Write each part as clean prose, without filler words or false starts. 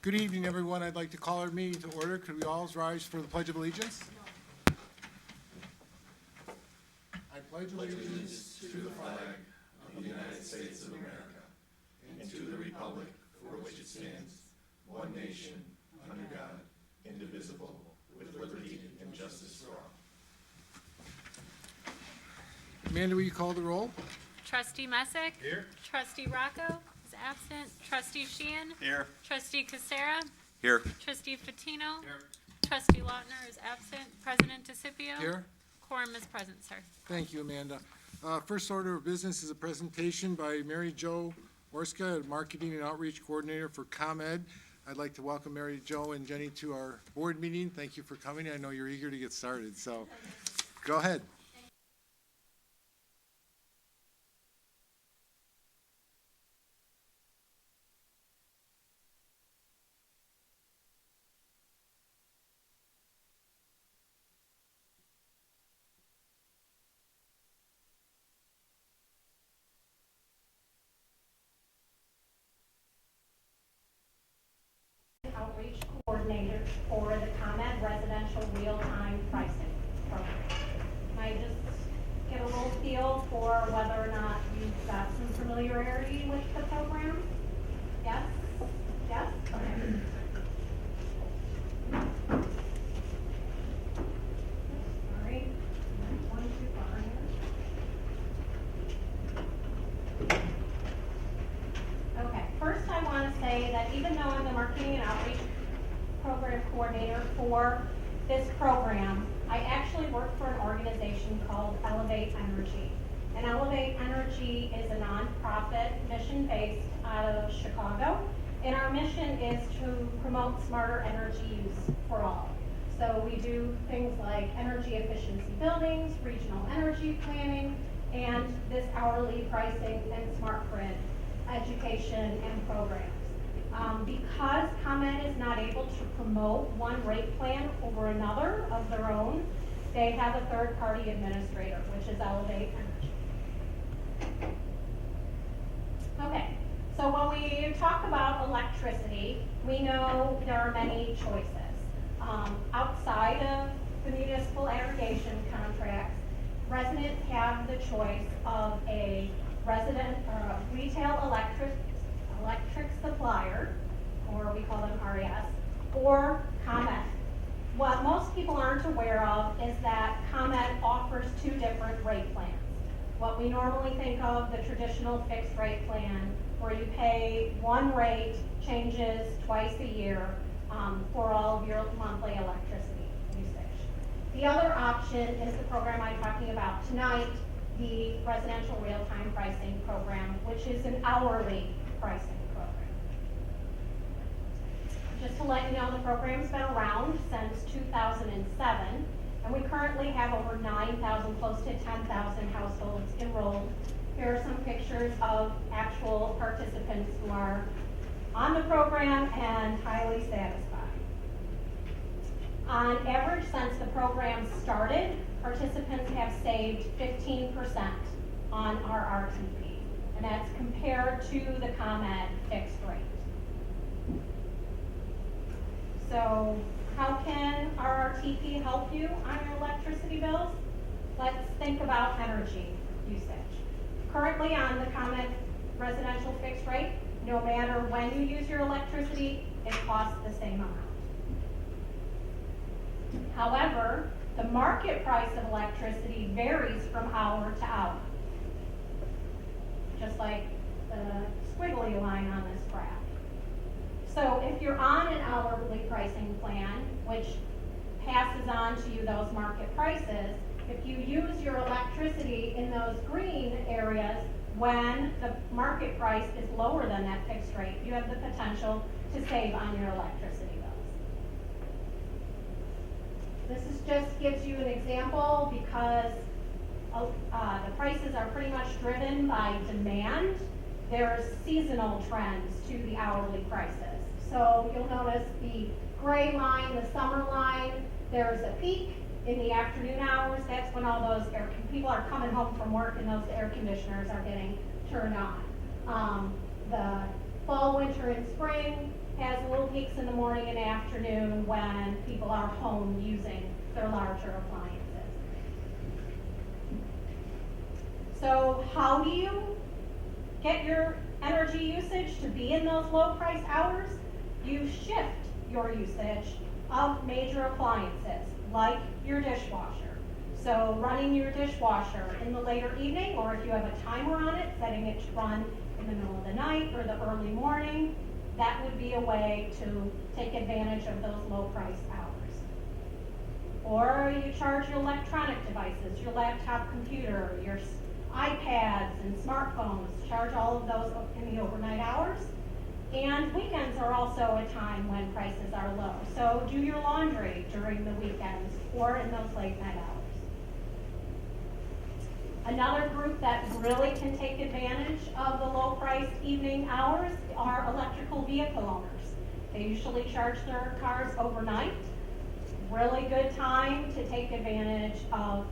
Good evening, everyone. I'd like to call our meeting to order. Could we all rise for the Pledge of Allegiance? I pledge allegiance to the flag of the United States of America and to the republic for which it stands, one nation, under God, indivisible, with liberty and justice for all. Amanda, will you call the roll? Trustee Messick. Here. Trustee Rocco is absent. Trustee Sheehan. Here. Trustee Casera. Here. Trustee Fatino. Here. Trustee Lautner is absent. President DeCipio. Here. Quorum is present, sir. Thank you, Amanda. First order of business is a presentation by Mary Jo Orska, Marketing and Outreach Coordinator for ComEd. I'd like to welcome Mary Jo and Jenny to our board meeting. Thank you for coming. I know you're eager to get started, so go ahead. Outreach Coordinator for the ComEd Residential Real-Time Pricing Program. Can I just get a little feel for whether or not you've got some familiarity with the program? Yes? Yes? Okay. Sorry, I'm going too far here. Okay, first I want to say that even though I'm the Marketing and Outreach Program Coordinator for this program, I actually work for an organization called Elevate Energy. And Elevate Energy is a nonprofit, mission-based out of Chicago. And our mission is to promote smarter energy use for all. So we do things like energy efficiency buildings, regional energy planning, and this hourly pricing and smart grid education and programs. Because ComEd is not able to promote one rate plan over another of their own, they have a third-party administrator, which is Elevate Energy. Okay, so when we talk about electricity, we know there are many choices. Outside of the municipal aggregation contracts, residents have the choice of a retail electric supplier, or we call them RES, or ComEd. What most people aren't aware of is that ComEd offers two different rate plans. What we normally think of, the traditional fixed rate plan, where you pay one rate, changes twice a year for all of your monthly electricity usage. The other option is the program I'm talking about tonight, the Residential Real-Time Pricing Program, which is an hourly pricing program. Just to let you know, the program's been around since 2007, and we currently have over 9,000, close to 10,000 households enrolled. Here are some pictures of actual participants who are on the program and highly satisfied. On average, since the program started, participants have saved 15% on our RTP, and that's compared to the ComEd fixed rate. So how can our RTP help you on your electricity bills? Let's think about energy usage. Currently on the ComEd residential fixed rate, no matter when you use your electricity, it costs the same amount. However, the market price of electricity varies from hour to hour, just like the squiggly line on this graph. So if you're on an hourly pricing plan, which passes on to you those market prices, if you use your electricity in those green areas when the market price is lower than that fixed rate, you have the potential to save on your electricity bills. This is just gives you an example because the prices are pretty much driven by demand. There's seasonal trends to the hourly prices. So you'll notice the gray line, the summer line, there's a peak in the afternoon hours. That's when all those people are coming home from work and those air conditioners are getting turned on. The fall, winter, and spring, has little peaks in the morning and afternoon when people are home using their larger appliances. So how do you get your energy usage to be in those low price hours? You shift your usage of major appliances, like your dishwasher. So running your dishwasher in the later evening, or if you have a timer on it, setting it to run in the middle of the night or the early morning, that would be a way to take advantage of those low price hours. Or you charge your electronic devices, your laptop computer, your iPads and smartphones, charge all of those in the overnight hours. And weekends are also a time when prices are low. So do your laundry during the weekends or in those late night hours. Another group that really can take advantage of the low priced evening hours are electrical vehicle owners. They usually charge their cars overnight. Really good time to take advantage of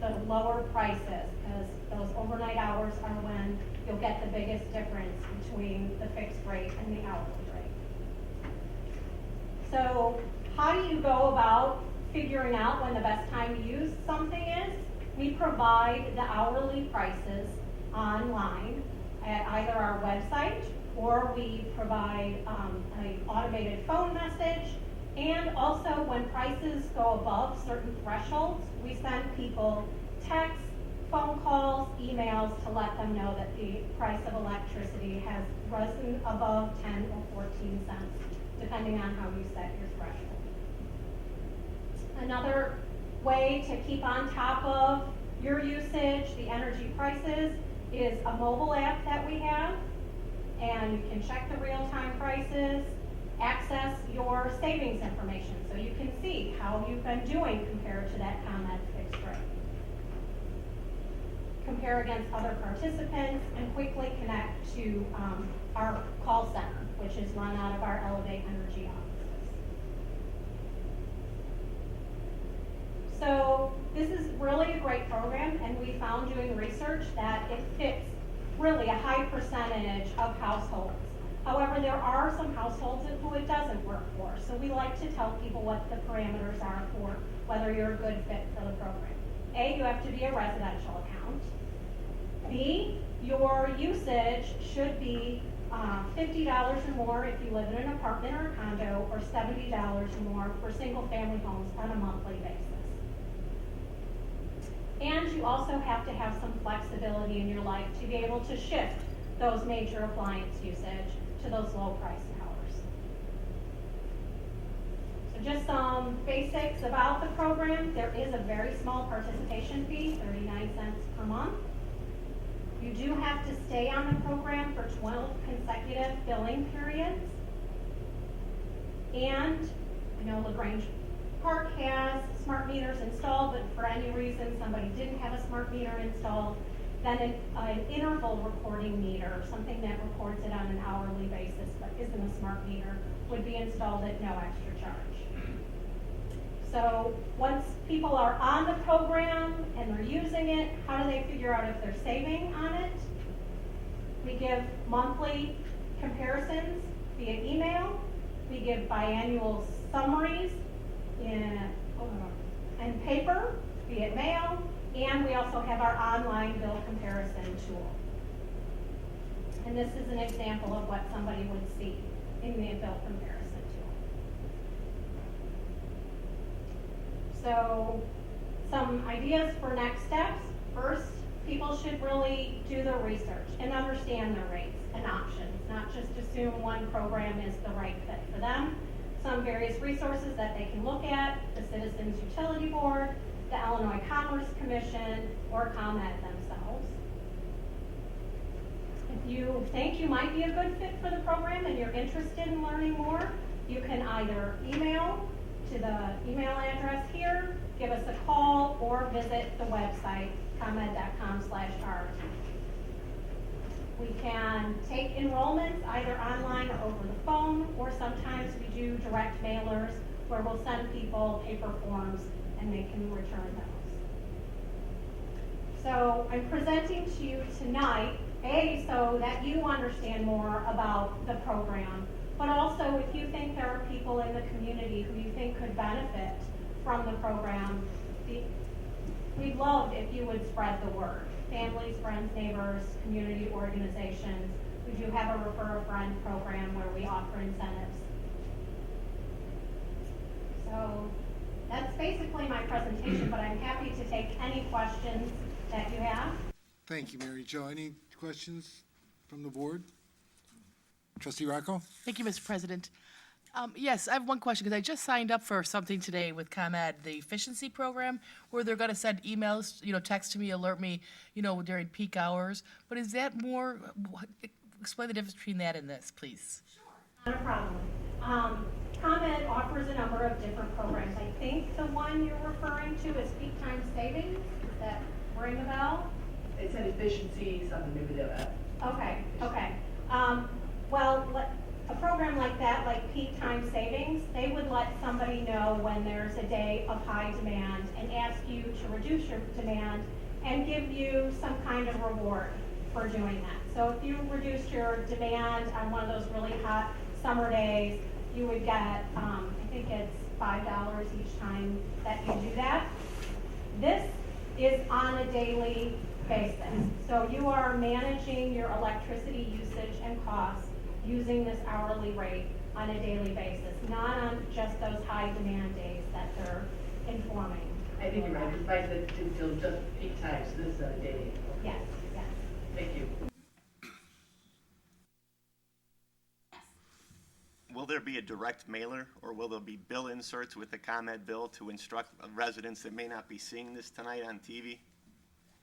the lower prices, because those overnight hours are when you'll get the biggest difference between the fixed rate and the hourly rate. So how do you go about figuring out when the best time to use something is? We provide the hourly prices online at either our website, or we provide an automated phone message. And also, when prices go above certain thresholds, we send people texts, phone calls, emails to let them know that the price of electricity has risen above 10 or 14 cents, depending on how you set your threshold. Another way to keep on top of your usage, the energy prices, is a mobile app that we have, and you can check the real-time prices, access your savings information so you can see how you've been doing compared to that ComEd fixed rate. Compare against other participants and quickly connect to our call center, which is run out of our Elevate Energy offices. So this is really a great program, and we found doing research that it fits really a high percentage of households. However, there are some households who it doesn't work for, so we like to tell people what the parameters are for whether you're a good fit for the program. A, you have to be a residential account. B, your usage should be $50 or more if you live in an apartment or a condo, or $70 or more for single family homes on a monthly basis. And you also have to have some flexibility in your life to be able to shift those major appliance usage to those low price hours. So just some basics about the program. There is a very small participation fee, 39 cents per month. You do have to stay on the program for 12 consecutive billing periods. And I know Grange Park has smart meters installed, but for any reason somebody didn't have a smart meter installed, then an interval recording meter, something that records it on an hourly basis but isn't a smart meter, would be installed at no extra charge. So once people are on the program and they're using it, how do they figure out if they're saving on it? We give monthly comparisons via email. We give biannual summaries in paper, via mail, and we also have our online bill comparison tool. And this is an example of what somebody would see in the bill comparison tool. So some ideas for next steps. First, people should really do their research and understand their rates and options, not just assume one program is the right fit for them. Some various resources that they can look at: the Citizens Utility Board, the Illinois Commerce Commission, or ComEd themselves. If you think you might be a good fit for the program and you're interested in learning more, you can either email to the email address here, give us a call, or visit the website, comed.com/rt. We can take enrollments either online or over the phone, or sometimes we do direct mailers where we'll send people paper forms and they can return those. So I'm presenting to you tonight, A, so that you understand more about the program, But also, if you think there are people in the community who you think could benefit from the program, we'd love if you would spread the word. Families, friends, neighbors, community organizations. We do have a refer a friend program where we offer incentives. So that's basically my presentation, but I'm happy to take any questions that you have. Thank you, Mary Jo. Any questions from the board? Trustee Rocco? Thank you, Mr. President. Yes, I have one question, because I just signed up for something today with ComEd, the efficiency program, where they're going to send emails, text to me, alert me, during peak hours. But is that more, explain the difference between that and this, please. Not a problem. ComEd offers a number of different programs. I think the one you're referring to is peak time savings. Does that ring a bell? It said efficiency, something maybe that. Okay. Well, a program like that, like peak time savings, they would let somebody know when there's a day of high demand and ask you to reduce your demand and give you some kind of reward for doing that. So if you reduced your demand on one of those really hot summer days, you would get, I think it's $5 each time that you do that. This is on a daily basis. So you are managing your electricity usage and costs using this hourly rate on a daily basis, not on just those high demand days that they're informing. I think you're right, because mine said until just peak times, so this is a daily. Yes. Thank you. Will there be a direct mailer, or will there be bill inserts with the ComEd bill to instruct residents that may not be seeing this tonight on TV?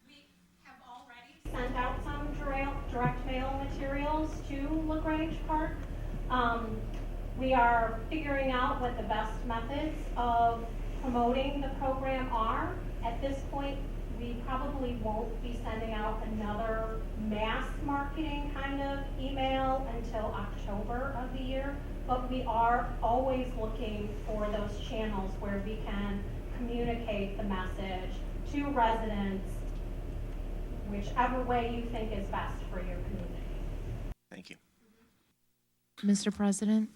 We have already sent out some direct mail materials to LaGrange Park. We are figuring out what the best methods of promoting the program are. At this point, we probably won't be sending out another mass marketing kind of email until October of the year, but we are always looking for those channels where we can communicate the message to residents, whichever way you think is best for your community. Thank you. Mr. President?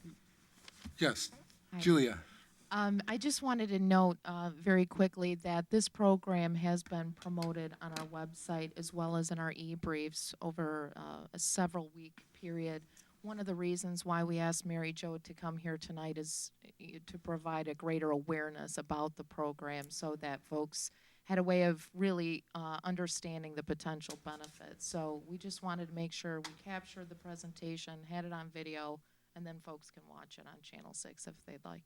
Yes. Hi. Julia? I just wanted to note very quickly that this program has been promoted on our website as well as in our e-briefs over a several-week period. One of the reasons why we asked Mary Jo to come here tonight is to provide a greater awareness about the program so that folks had a way of really understanding the potential benefits. So we just wanted to make sure we captured the presentation, had it on video, and then folks can watch it on Channel 6 if they'd like.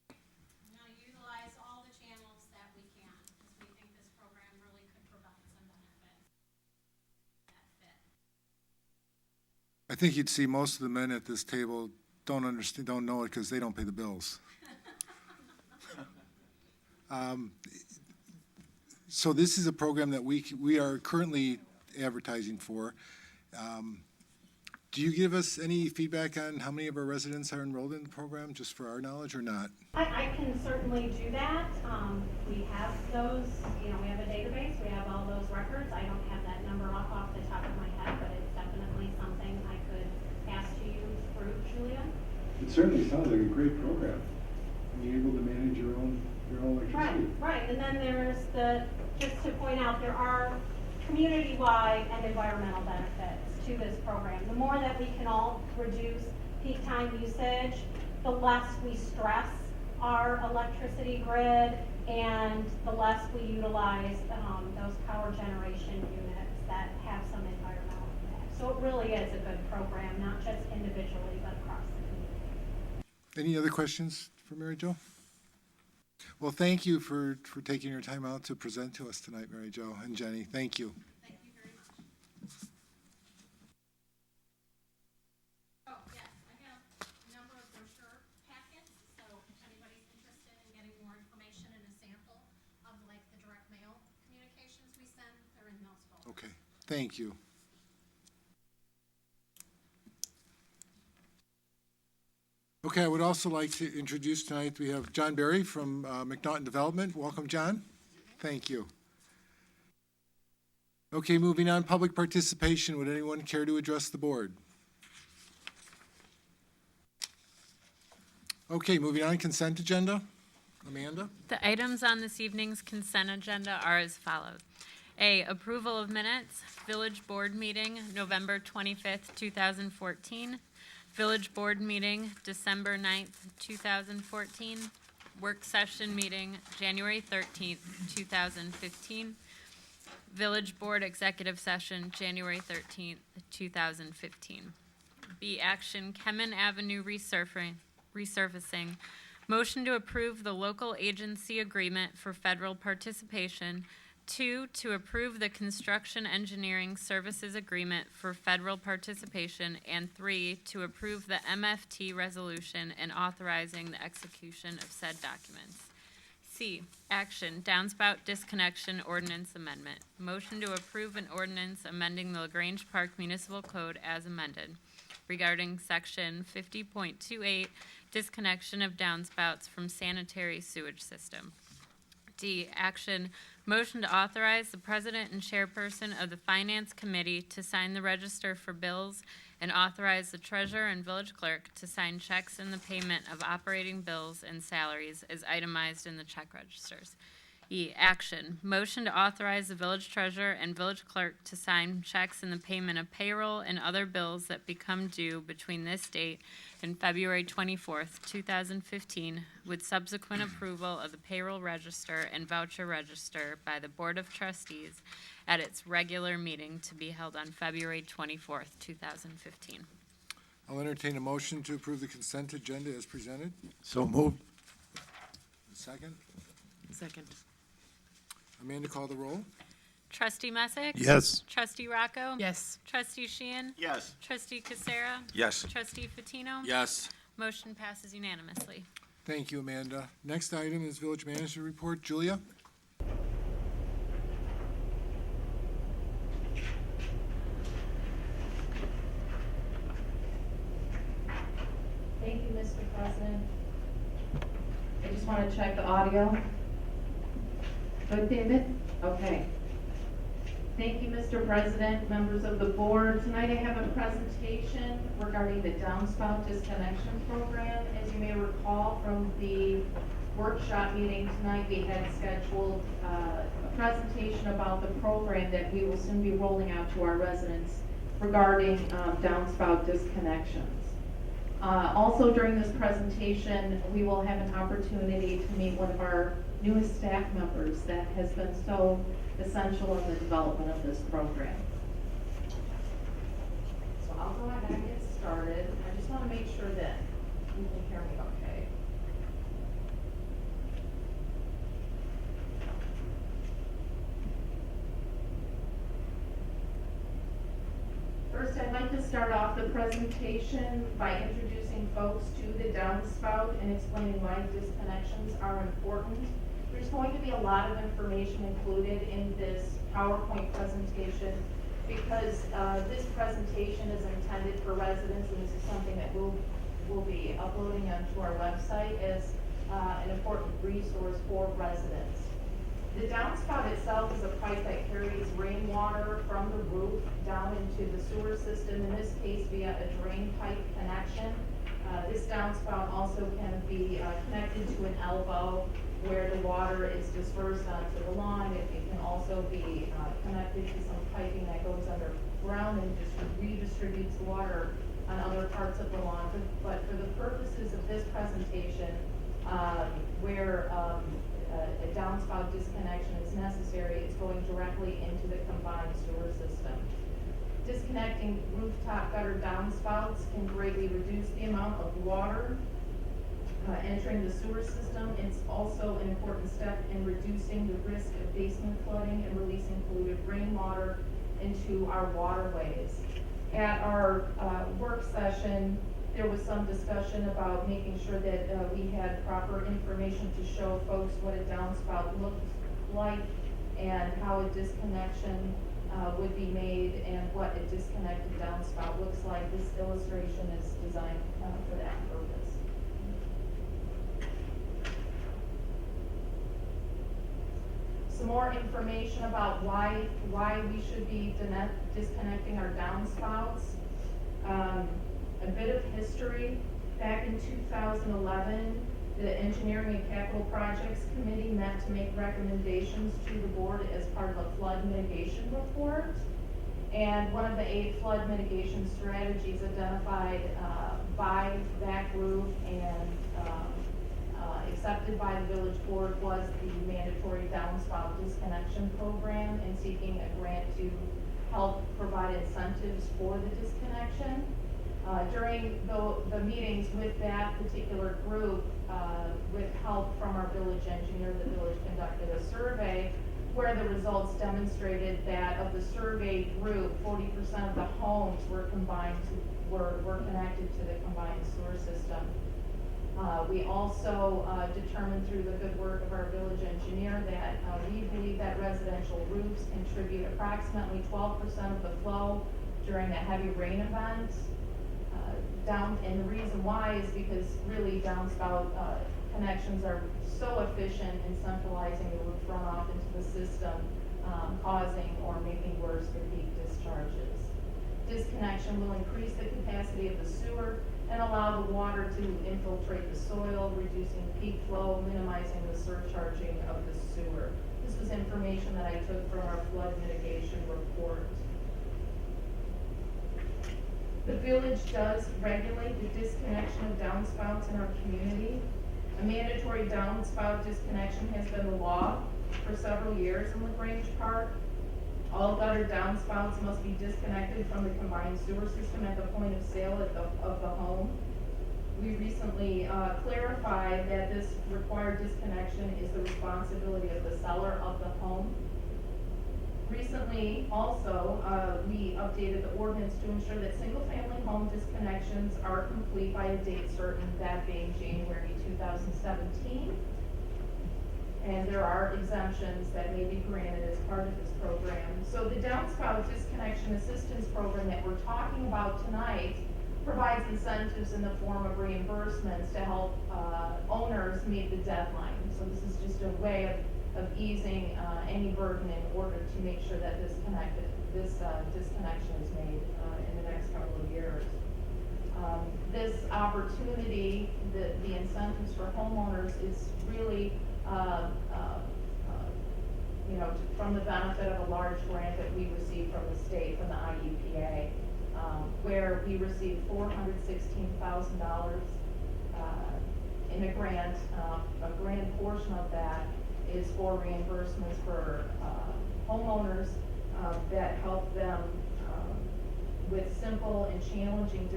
We want to utilize all the channels that we can, because we think this program really could provide some benefit. That fit. I think you'd see most of the men at this table don't know it because they don't pay the bills. So this is a program that we are currently advertising for. Do you give us any feedback on how many of our residents are enrolled in the program, just for our knowledge, or not? I can certainly do that. We have those, we have a database, we have all those records. I don't have that number off the top of my head, but it's definitely something I could ask to you through Julia. It certainly sounds like a great program. Being able to manage your own electricity. Right. And then there's just to point out, there are community-wide and environmental benefits to this program. The more that we can all reduce peak time usage, the less we stress our electricity grid and the less we utilize those power generation units that have some environmental impact. So it really is a good program, not just individually, but across the community. Any other questions for Mary Jo? Well, thank you for taking your time out to present to us tonight, Mary Jo and Jenny. Thank you. Thank you very much. Oh, yes, I have a number of brochure packets, so if anybody's interested in getting more information and a sample of like the direct mail communications we send, they're in those folders. Okay, thank you. Okay, I would also like to introduce tonight, we have John Berry from McNaughton Development. Welcome, John. Thank you. Okay, moving on, public participation. Would anyone care to address the board? Okay, moving on, consent agenda. Amanda? The items on this evening's consent agenda are as follows. A, approval of minutes, Village Board meeting, November 25th, 2014. Village Board meeting, December 9th, 2014. Work session meeting, January 13th, 2015. Village Board executive session, January 13th, 2015. B, action, Kemen Avenue resurfacing. Motion to approve the local agency agreement for federal participation. 2, to approve the construction engineering services agreement for federal participation. And 3, to approve the MFT resolution and authorizing the execution of said documents. C, action, downspout disconnection ordinance amendment. Motion to approve an ordinance amending the Grange Park Municipal Code as amended regarding section 50.28, disconnection of downspouts from sanitary sewage system. D, action, motion to authorize the president and chairperson of the Finance Committee to sign the register for bills and authorize the treasurer and village clerk to sign checks in the payment of operating bills and salaries as itemized in the check registers. E, action, motion to authorize the village treasurer and village clerk to sign checks in the payment of payroll and other bills that become due between this date and February 24th, 2015, with subsequent approval of the payroll register and voucher register by the Board of Trustees at its regular meeting to be held on February 24th, 2015. I'll entertain a motion to approve the consent agenda as presented. So moved. Second. Second. Amanda, call the roll. Trustee Messick? Yes. Trustee Rocco? Yes. Trustee Sheehan? Yes. Trustee Casera? Yes. Trustee Fatino? Yes. Motion passes unanimously. Thank you, Amanda. Next item is village manager report. Julia? Thank you, Mr. President. I just want to check the audio. Good, David? Okay. Thank you, Mr. President, members of the board. Tonight I have a presentation regarding the downspout disconnection program. As you may recall from the workshop meeting tonight, we had scheduled a presentation about the program that we will soon be rolling out to our residents regarding downspout disconnections. Also during this presentation, we will have an opportunity to meet one of our newest staff members that has been so essential in the development of this program. So I'll go ahead and get started. I just want to make sure that you can hear me okay. First, I'd like to start off the presentation by introducing folks to the downspout and explaining why disconnections are important. There's going to be a lot of information included in this PowerPoint presentation because this presentation is intended for residents, and this is something that we'll be uploading onto our website as an important resource for residents. The downspout itself is a pipe that carries rainwater from the roof down into the sewer system, in this case via a drain pipe connection. This downspout also can be connected to an elbow where the water is dispersed onto the lawn. It can also be connected to some piping that goes underground and just redistributes the water on other parts of the lawn. But for the purposes of this presentation, where a downspout disconnection is necessary, it's going directly into the combined sewer system. Disconnecting rooftop gutter downspouts can greatly reduce the amount of water entering the sewer system. It's also an important step in reducing the risk of basement flooding and releasing polluted rainwater into our waterways. At our work session, there was some discussion about making sure that we had proper information to show folks what a downspout looked like and how a disconnection would be made and what a disconnected downspout looks like. This illustration is designed for that purpose. Some more information about why we should be disconnecting our downspouts. A bit of history. Back in 2011, the Engineering and Capital Projects Committee met to make recommendations to the board as part of a flood mitigation report. And one of the 8 flood mitigation strategies identified by that group and accepted by the village board was the mandatory downspout disconnection program and seeking a grant to help provide incentives for the disconnection. During the meetings with that particular group, with help from our village engineer, the village conducted a survey where the results demonstrated that of the surveyed group, 40% of the homes were connected to the combined sewer system. We also determined through the good work of our village engineer that we believe that residential roofs contribute approximately 12% of the flow during a heavy rain event. And the reason why is because really downspout connections are so efficient in centralizing the roof runoff into the system, causing or making worse the peak discharges. Disconnection will increase the capacity of the sewer and allow the water to infiltrate the soil, reducing peak flow, minimizing the surcharging of the sewer. This was information that I took from our flood mitigation report. The village does regulate the disconnection of downspouts in our community. A mandatory downspout disconnection has been the law for several years in Grange Park. All gutter downspouts must be disconnected from the combined sewer system at the point of sale of the home. We recently clarified that this required disconnection is the responsibility of the seller of the home. Recently, also, we updated the ordinance to ensure that single-family home disconnections are complete by a date certain, that being January 2017. And there are exemptions that may be granted as part of this program. So the downspout disconnection assistance program that we're talking about tonight provides incentives in the form of reimbursements to help owners meet the deadline. So this is just a way of easing any burden in order to make sure that this disconnection is made in the next couple of years. This opportunity, the incentives for homeowners is really from the benefit of a large grant that we received from the state, from the IEPA, where we received $416,000 in a grant. A grand portion of that is for reimbursements for homeowners that help them with simple and challenging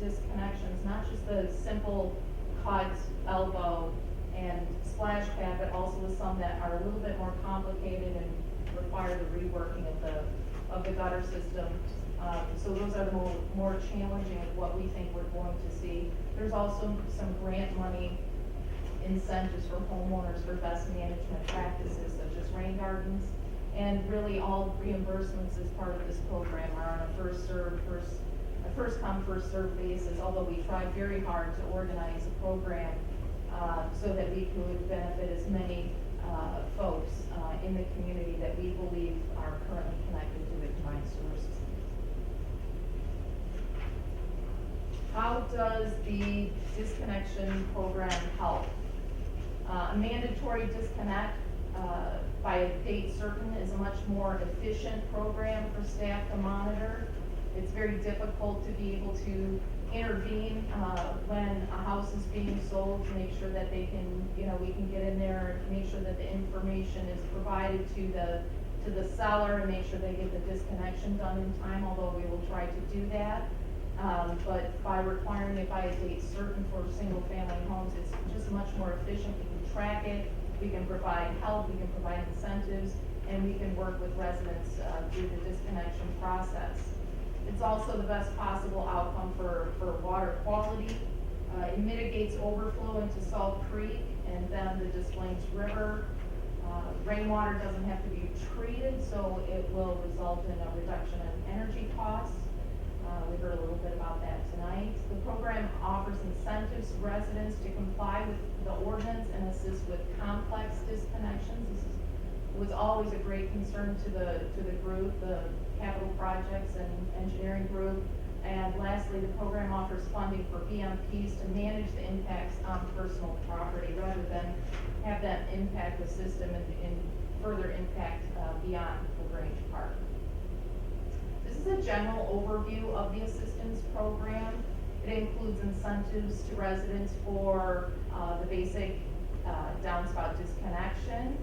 disconnections, not just the simple cut, elbow, and splash pad, but also with some that are a little bit more complicated and require the reworking of the gutter system. So those are the more challenging of what we think we're going to see. There's also some grant money incentives for homeowners for best management practices such as rain gardens. And really all reimbursements as part of this program are on a first come, first served basis, although we tried very hard to organize a program so that we could benefit as many folks in the community that we believe are currently connected to the combined sewer system. How does the disconnection program help? A mandatory disconnect by a date certain is a much more efficient program for staff to monitor. It's very difficult to be able to intervene when a house is being sold to make sure that they can, we can get in there and make sure that the information is provided to the seller and make sure they get the disconnection done in time, although we will try to do that. But by requiring it by a date certain for single-family homes, it's just much more efficient. We can track it, we can provide help, we can provide incentives, and we can work with residents through the disconnection process. It's also the best possible outcome for water quality. It mitigates overflow into Salt Creek and then the Des Plaines River. Rainwater doesn't have to be treated, so it will result in a reduction in energy costs. We heard a little bit about that tonight. The program offers incentives to residents to comply with the ordinance and assist with complex disconnections. This was always a great concern to the group, the capital projects and engineering group. And lastly, the program offers funding for BMPs to manage the impacts on personal property rather than have that impact the system and further impact beyond the Grange Park. This is a general overview of the assistance program. It includes incentives to residents for the basic downspout disconnection.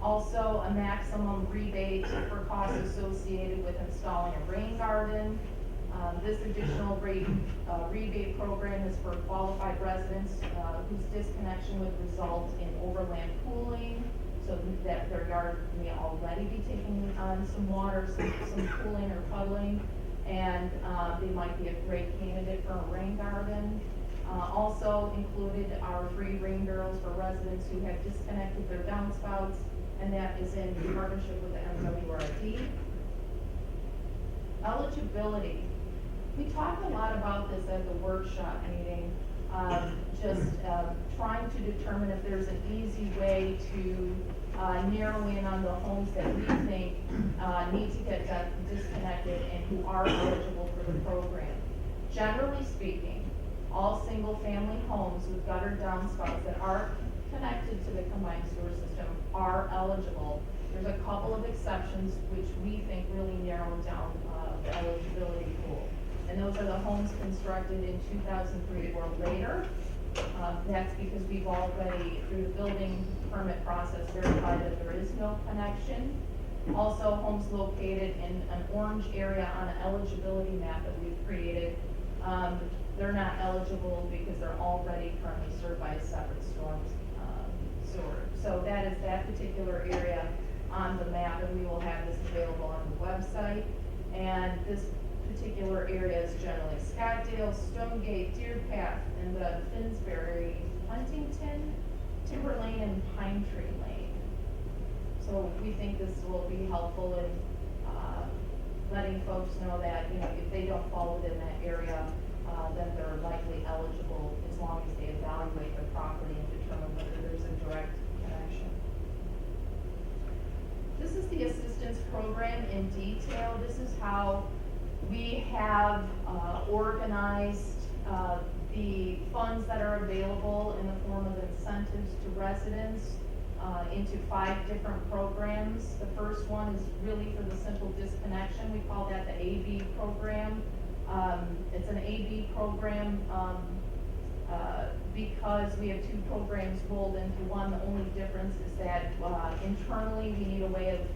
Also, a maximum rebate for costs associated with installing a rain garden. This additional rebate program is for qualified residents whose disconnection would result in overland pooling, so that their yard may already be taking on some water, some pooling or puddling, and they might be a great candidate for a rain garden. Also included are free rain barrels for residents who have disconnected their downspouts, and that is in partnership with the MWRD. Eligibility. We talked a lot about this at the workshop meeting, trying to determine if there's an easy way to narrow in on the homes that we think need to get disconnected and who are eligible for the program. Generally speaking, all single-family homes with gutter downspouts that are connected to the combined sewer system are eligible. There's a couple of exceptions which we think really narrow down the eligibility pool. And those are the homes constructed in 2003 or later. That's because we've already, through the building permit process, verified that there is no connection. Also, homes located in an orange area on an eligibility map that we've created, they're not eligible because they're already currently served by a separate storm sewer. So that is that particular area on the map, and we will have this available on the website. And this particular area is generally Scottsdale, Stonegate, Deer Path, and the Finsbury, Huntington, Timber Lane, and Pine Tree Lane. So we think this will be helpful in letting folks know that, you know, if they don't fall within that area, then they're likely eligible as long as they evaluate their property and determine whether there's a direct connection. This is the assistance program in detail. This is how we have organized the funds that are available in the form of incentives to residents into 5 different programs. The first one is really for the simple disconnection. We call that the AB program. It's an AB program because we have 2 programs rolled into one. The only difference is that internally we need a way of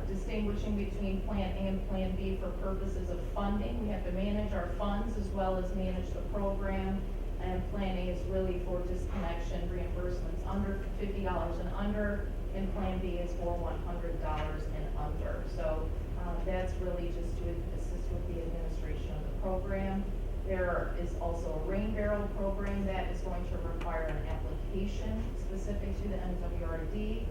distinguishing between Plan A and Plan B for purposes of funding. We have to manage our funds as well as manage the program. And Plan A is really for disconnection reimbursements under $50 and under, and Plan B is for $100 and under. So that's really just to assist with the administration of the program. There is also a rain barrel program that is going to require an application specific to the MWRD.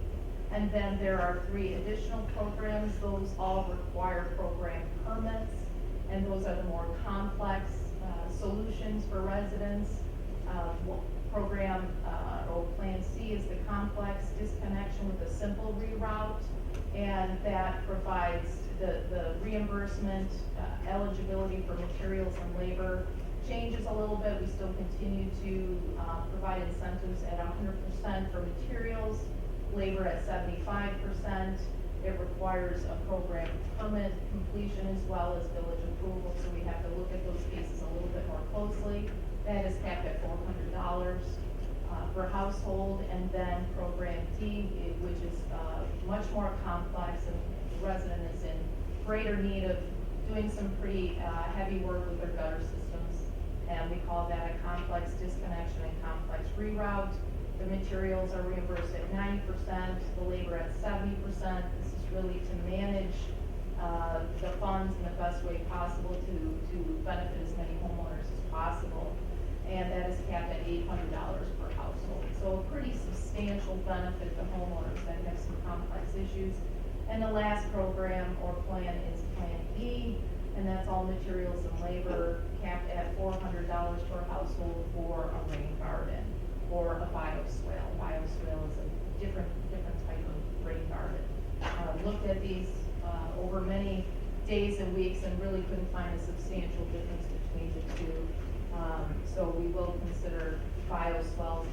And then there are 3 additional programs. Those all require program permits, and those are the more complex solutions for residents. Program or Plan C is the complex disconnection with a simple reroute, and that provides the reimbursement eligibility for materials and labor changes a little bit. We still continue to provide incentives at 100% for materials, labor at 75%. It requires a program permit completion as well as village approval, so we have to look at those pieces a little bit more closely. That is capped at $400 per household. And then Program D, which is much more complex, and the resident is in greater need of doing some pretty heavy work with their gutter systems. And we call that a complex disconnection and complex reroute. The materials are reimbursed at 90%, the labor at 70%. This is really to manage the funds in the best way possible to benefit as many homeowners as possible. And that is capped at $800 per household. So a pretty substantial benefit to homeowners that have some complex issues. And the last program or plan is Plan E, and that's all materials and labor capped at $400 per household for a rain garden or a bioswale. Bioswale is a different type of rain garden. Looked at these over many days and weeks and really couldn't find a substantial difference between the two. So we will consider bioswales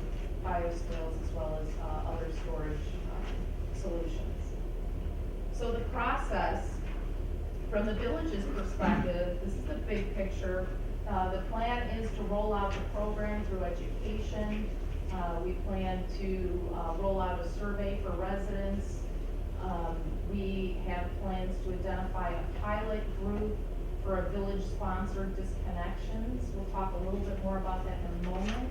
as well as other storage solutions. So the process, from the village's perspective, this is the big picture. The plan is to roll out the program through education. We plan to roll out a survey for residents. We have plans to identify a pilot group for a village-sponsored disconnections. We'll talk a little bit more about that in a moment.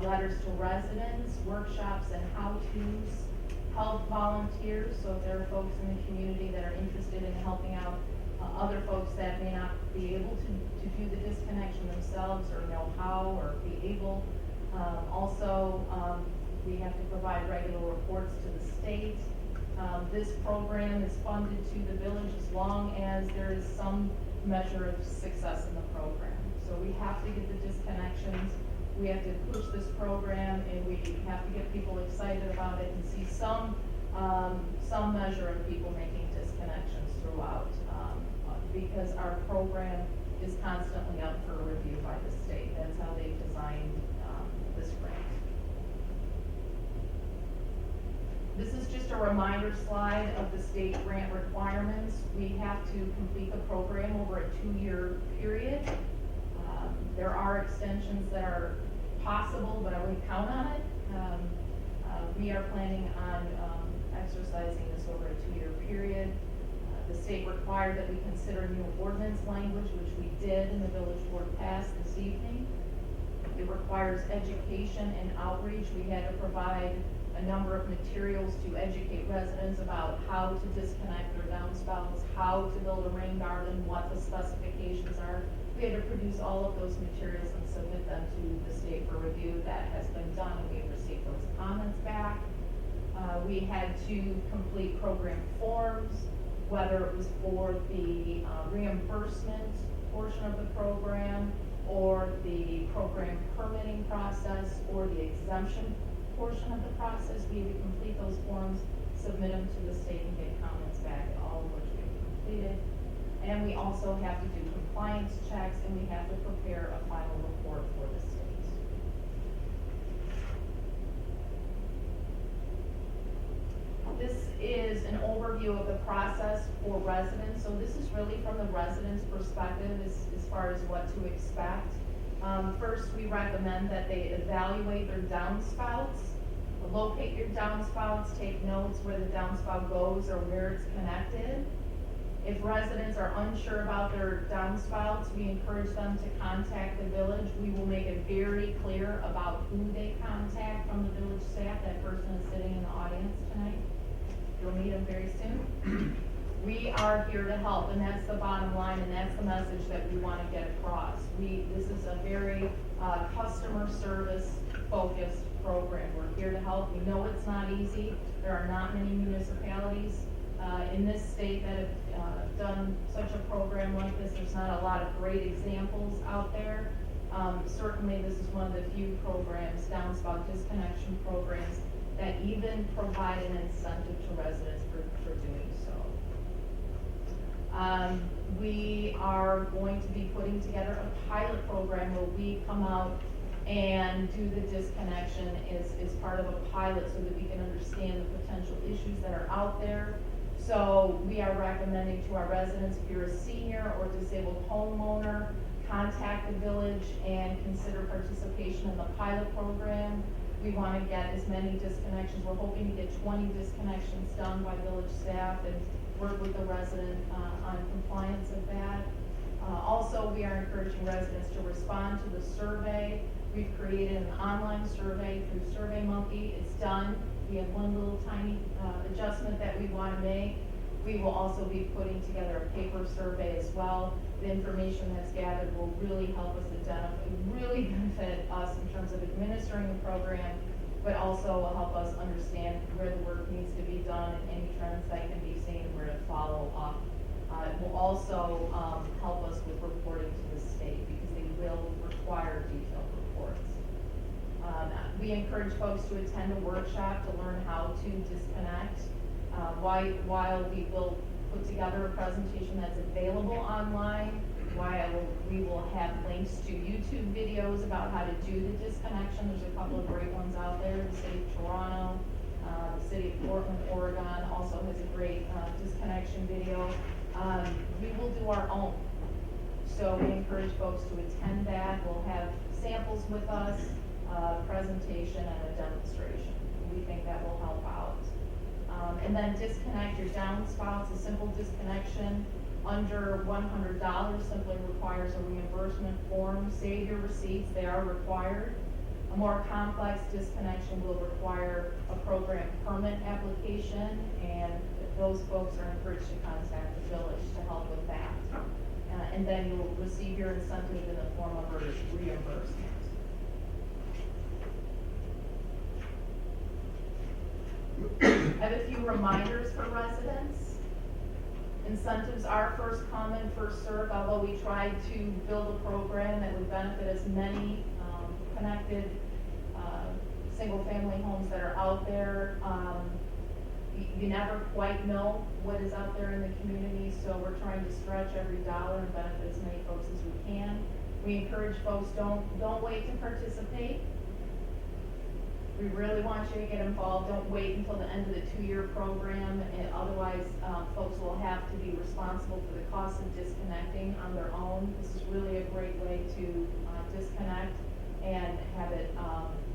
Letters to residents, workshops and how-tos, help volunteers. So if there are folks in the community that are interested in helping out other folks that may not be able to do the disconnection themselves or know how or be able. We have to provide regular reports to the state. This program is funded to the village as long as there is some measure of success in the program. So we have to get the disconnections, we have to push this program, and we have to get people excited about it and see some measure of people making disconnections throughout, because our program is constantly up for review by the state. That's how they designed this grant. This is just a reminder slide of the state grant requirements. We have to complete the program over a 2-year period. There are extensions that are possible, but I wouldn't count on it. We are planning on exercising this over a 2-year period. The state required that we consider new ordinance language, which we did in the village board pass this evening. It requires education and outreach. We had to provide a number of materials to educate residents about how to disconnect their downspouts, how to build a rain garden, what the specifications are. We had to produce all of those materials and submit them to the state for review. That has been done, and we have received those comments back. We had to complete program forms, whether it was for the reimbursement portion of the program, or the program permitting process, or the exemption portion of the process. We had to complete those forms, submit them to the state, and get comments back, all of which we've completed. And we also have to do compliance checks, and we have to prepare a final report for the state. This is an overview of the process for residents. So this is really from the residents' perspective as far as what to expect. First, we recommend that they evaluate their downspouts, locate your downspouts, take notes where the downspout goes or where it's connected. If residents are unsure about their downspouts, we encourage them to contact the village. We will make it very clear about who they contact from the village staff. That person is sitting in the audience tonight. You'll meet them very soon. We are here to help, and that's the bottom line, and that's the message that we want to get across. This is a very customer service focused program. We're here to help. We know it's not easy. There are not many municipalities in this state that have done such a program like this. There's not a lot of great examples out there. Certainly this is one of the few programs, downspout disconnection programs, that even provide an incentive to residents for doing so. We are going to be putting together a pilot program where we come out and do the disconnection as part of a pilot so that we can understand the potential issues that are out there. So we are recommending to our residents, if you're a senior or disabled homeowner, contact the village and consider participation in the pilot program. We want to get as many disconnections. We're hoping to get 20 disconnections done by village staff and work with the resident on compliance of that. Also, we are encouraging residents to respond to the survey. We've created an online survey through SurveyMonkey. It's done. We have one little tiny adjustment that we want to make. We will also be putting together a paper survey as well. The information that's gathered will really help us identify, really benefit us in terms of administering the program, but also will help us understand where the work needs to be done and any trends that can be seen, where to follow up. It will also help us with reporting to the state because they will require detailed reports. We encourage folks to attend a workshop to learn how to disconnect. While we will put together a presentation that's available online. We will have links to YouTube videos about how to do the disconnection. There's a couple of great ones out there. The City of Toronto, the City of Portland, Oregon also has a great disconnection video. We will do our own. So we encourage folks to attend that. We'll have samples with us, presentation, and a demonstration. We think that will help out. And then disconnect your downspouts, a simple disconnection under $100 simply requires a reimbursement form. Save your receipts, they are required. A more complex disconnection will require a program permit application, and those folks are encouraged to contact the village to help with that. And then you'll receive your incentive in the form of a reimbursement. I have a few reminders for residents. Incentives are first come and first served, although we try to build a program that would benefit as many connected single-family homes that are out there. You never quite know what is out there in the community, so we're trying to stretch every dollar and benefit as many folks as we can. We encourage folks, don't wait to participate. We really want you to get involved. Don't wait until the end of the 2-year program. Otherwise, folks will have to be responsible for the cost of disconnecting on their own. This is really a great way to disconnect and have it,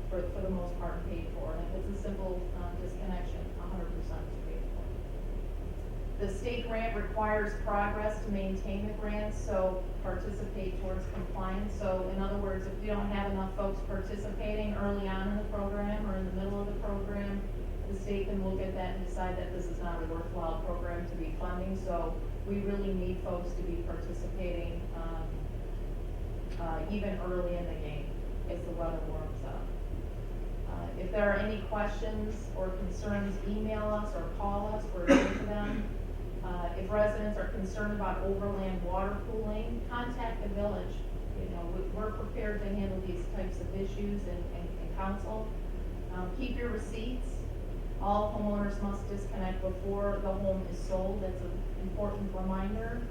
for the most part, paid for. And if it's a simple disconnection, 100% is paid for. The state grant requires progress to maintain the grant, so participate towards compliance. So in other words, if we don't have enough folks participating early on in the program or in the middle of the program, the state can look at that and decide that this is not a worthwhile program to be funding. So we really need folks to be participating even early in the game as the weather warms up. If there are any questions or concerns, email us or call us. We're here for them. If residents are concerned about overland water pooling, contact the village. You know, we're prepared to handle these types of issues in council. Keep your receipts. All homeowners must disconnect before the home is sold. That's an important reminder.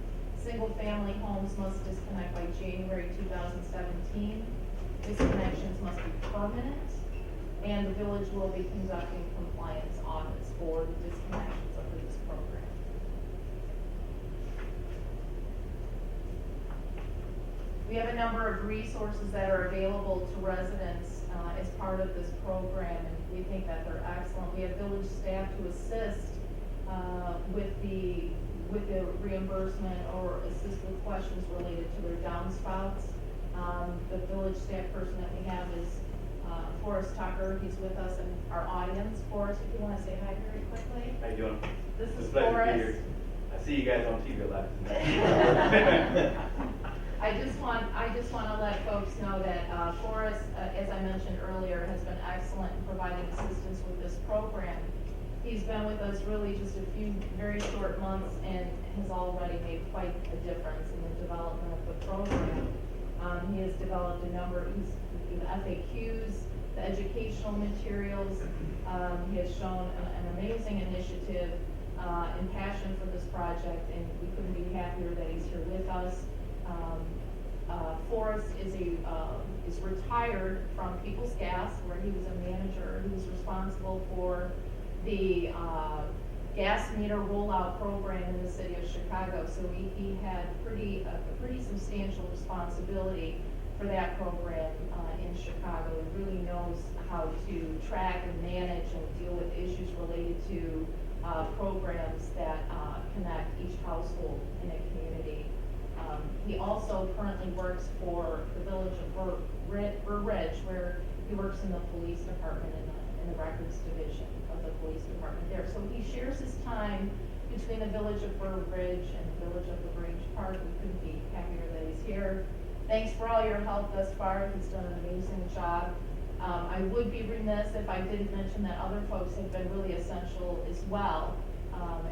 Single-family homes must disconnect by January 2017. Disconnections must be permanent, and the village will be conducting compliance audits for the disconnections under this program. We have a number of resources that are available to residents as part of this program, and we think that they're excellent. We have village staff to assist with the reimbursement or assist with questions related to their downspouts. The village staff person that we have is Forrest Tucker. He's with us in our audience. Forrest, if you want to say hi very quickly. How you doing? This It's is a pleasure to be Forrest. here. I see you guys on TV a lot tonight. I just want to let folks know that Forrest, as I mentioned earlier, has been excellent in providing assistance with this program. He's been with us really just a few very short months and has already made quite a difference in the development of the program. He has developed a number of the FAQs, the educational materials. He has shown an amazing initiative and passion for this project, and we couldn't be happier that he's here with us. Forrest is retired from People's Gas, where he was a manager. He was responsible for the gas meter rollout program in the city of Chicago. So he had a pretty substantial responsibility for that program in Chicago, and really knows how to track and manage and deal with issues related to programs that connect each household in a community. He also currently works for the village of Burr Ridge, where he works in the police department in the records division of the police department there. So he shares his time between the village of Burr Ridge and the village of the Grange Park. We couldn't be happier that he's here. Thanks for all your help thus far. He's done an amazing job. I would be remiss if I didn't mention that other folks have been really essential as well.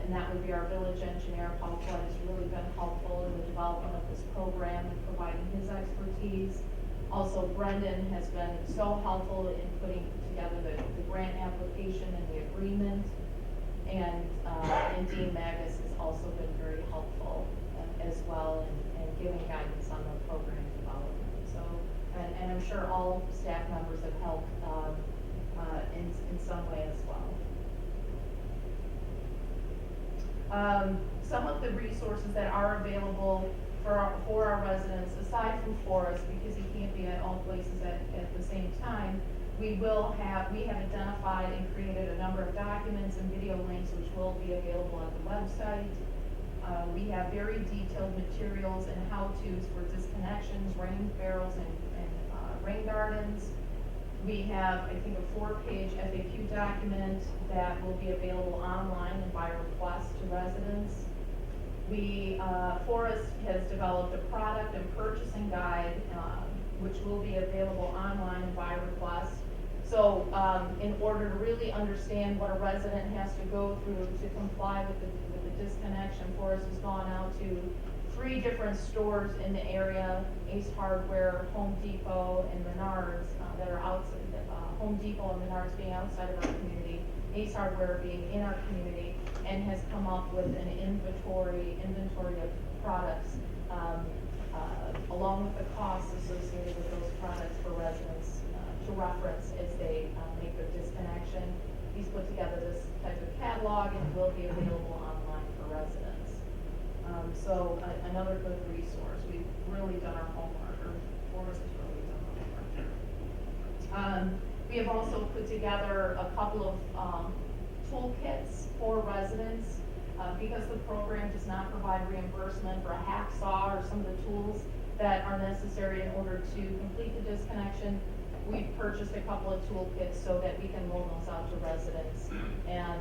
And that would be our village engineer, Paul Flood, has really been helpful in the development of this program and providing his expertise. Also, Brendan has been so helpful in putting together the grant application and the agreement. And Dean Magus has also been Some of the resources that are available for our residents, aside from Forrest, because he can't be at all places at the same time, we have identified and created a number of documents and video links which will be available at the website. We have very detailed materials and how-tos for disconnections, rain barrels, and rain gardens. We have, I think, a 4-page FAQ document that will be available online and by request to residents. Forrest has developed a product and purchasing guide, which will be available online and by request. So, in order to really understand what a resident has to go through to comply with the disconnection, Forrest has gone out to 3 different stores in the area: Ace Hardware, Home Depot, and Menards that are outside. Home Depot and Menards being outside of our community, Ace Hardware being in our community, and has come up with an inventory of products, along with the costs associated with those products for residents to reference as they make their disconnection. He's put together this type of catalog and it will be available online for residents. So another good resource. We've really done our homework, or Forrest has really done our homework. We have also put together a couple of toolkits for residents because the program does not provide reimbursement for a hacksaw or some of the tools that are necessary in order to complete the disconnection. We've purchased a couple of toolkits so that we can roll those out to residents and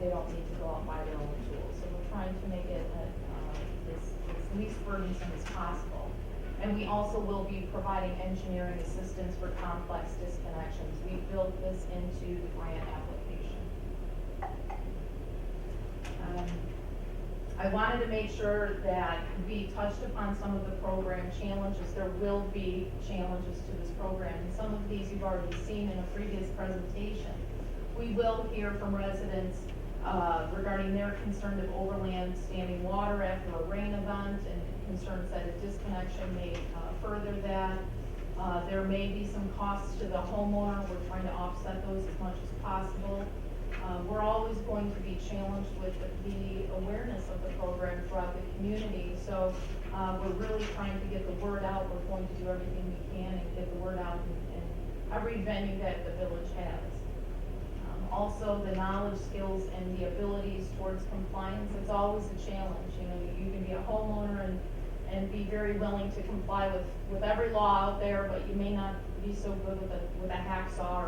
they don't need to go out and buy their own tools. So we're trying to make it as least burdensome as possible. And we also will be providing engineering assistance for complex disconnections. We built this into the grant application. I wanted to make sure that we touched upon some of the program challenges. There will be challenges to this program, and some of these you've already seen in a previous presentation. We will hear from residents regarding their concern of overland standing water after a rain event, and concerns that a disconnection may further that. There may be some costs to the homeowner. We're trying to offset those as much as possible. We're always going to be challenged with the awareness of the program throughout the community. So we're really trying to get the word out. We're going to do everything we can and get the word out in every venue that the village has. Also, the knowledge, skills, and the abilities towards compliance, it's always a challenge. You know, you can be a homeowner and be very willing to comply with every law out there, but you may not be so good with a hacksaw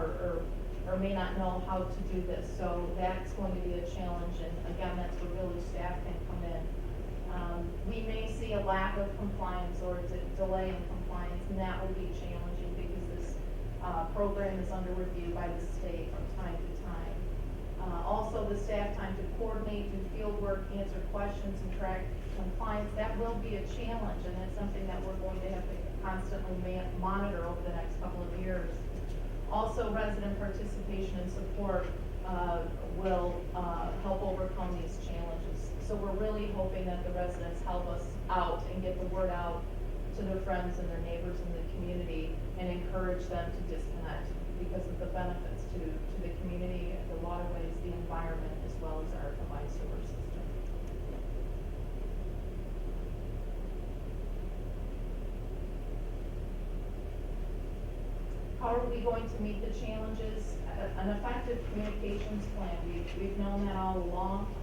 or may not know how to do this. So that's going to be a challenge, and again, that's where really staff can come in. We may see a lack of compliance or delay in compliance, and that will be challenging because this program is under review by the state from time to time. Also, the staff time to coordinate, do field work, answer questions, and track compliance, that will be a challenge, and that's something that we're going to have to constantly monitor over the next couple of years. Also, resident participation and support will help overcome these challenges. So we're really hoping that the residents help us out and get the word out to their friends and their neighbors in the community and encourage them to disconnect because of the benefits to the community, the waterways, the environment, as well as our combined sewer system. How are we going to meet the challenges? An effective communications plan. We've known that all along.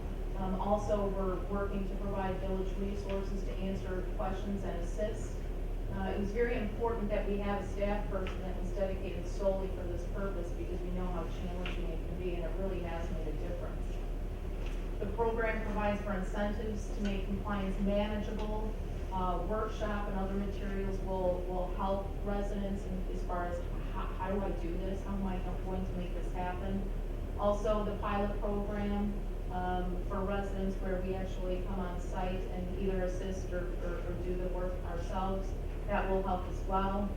Also, we're working to provide village resources to answer questions and assist. It was very important that we have a staff person that was dedicated solely for this purpose because we know how challenging it can be, and it really has made a difference. The program provides for incentives to make compliance manageable. Workshop and other materials will help residents as far as how do I do this? How am I going to make this happen? Also, the pilot program for residents where we actually come on site and either assist or do the work ourselves. That will help as well.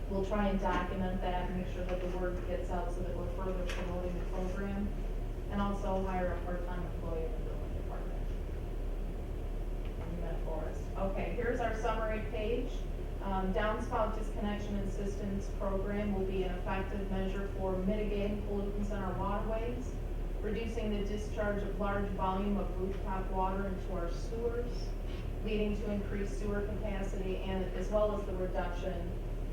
We'll try and document that and make sure that the word gets out so that we're further promoting the program. And also hire a part-time employee in the building department. And you met Forrest. Okay, here's our summary page. Downspout disconnection assistance program will be an effective measure for mitigating pollutants in our waterways. reducing the discharge of large volume of rooftop water into our sewers, leading to increased sewer capacity, and as well as the reduction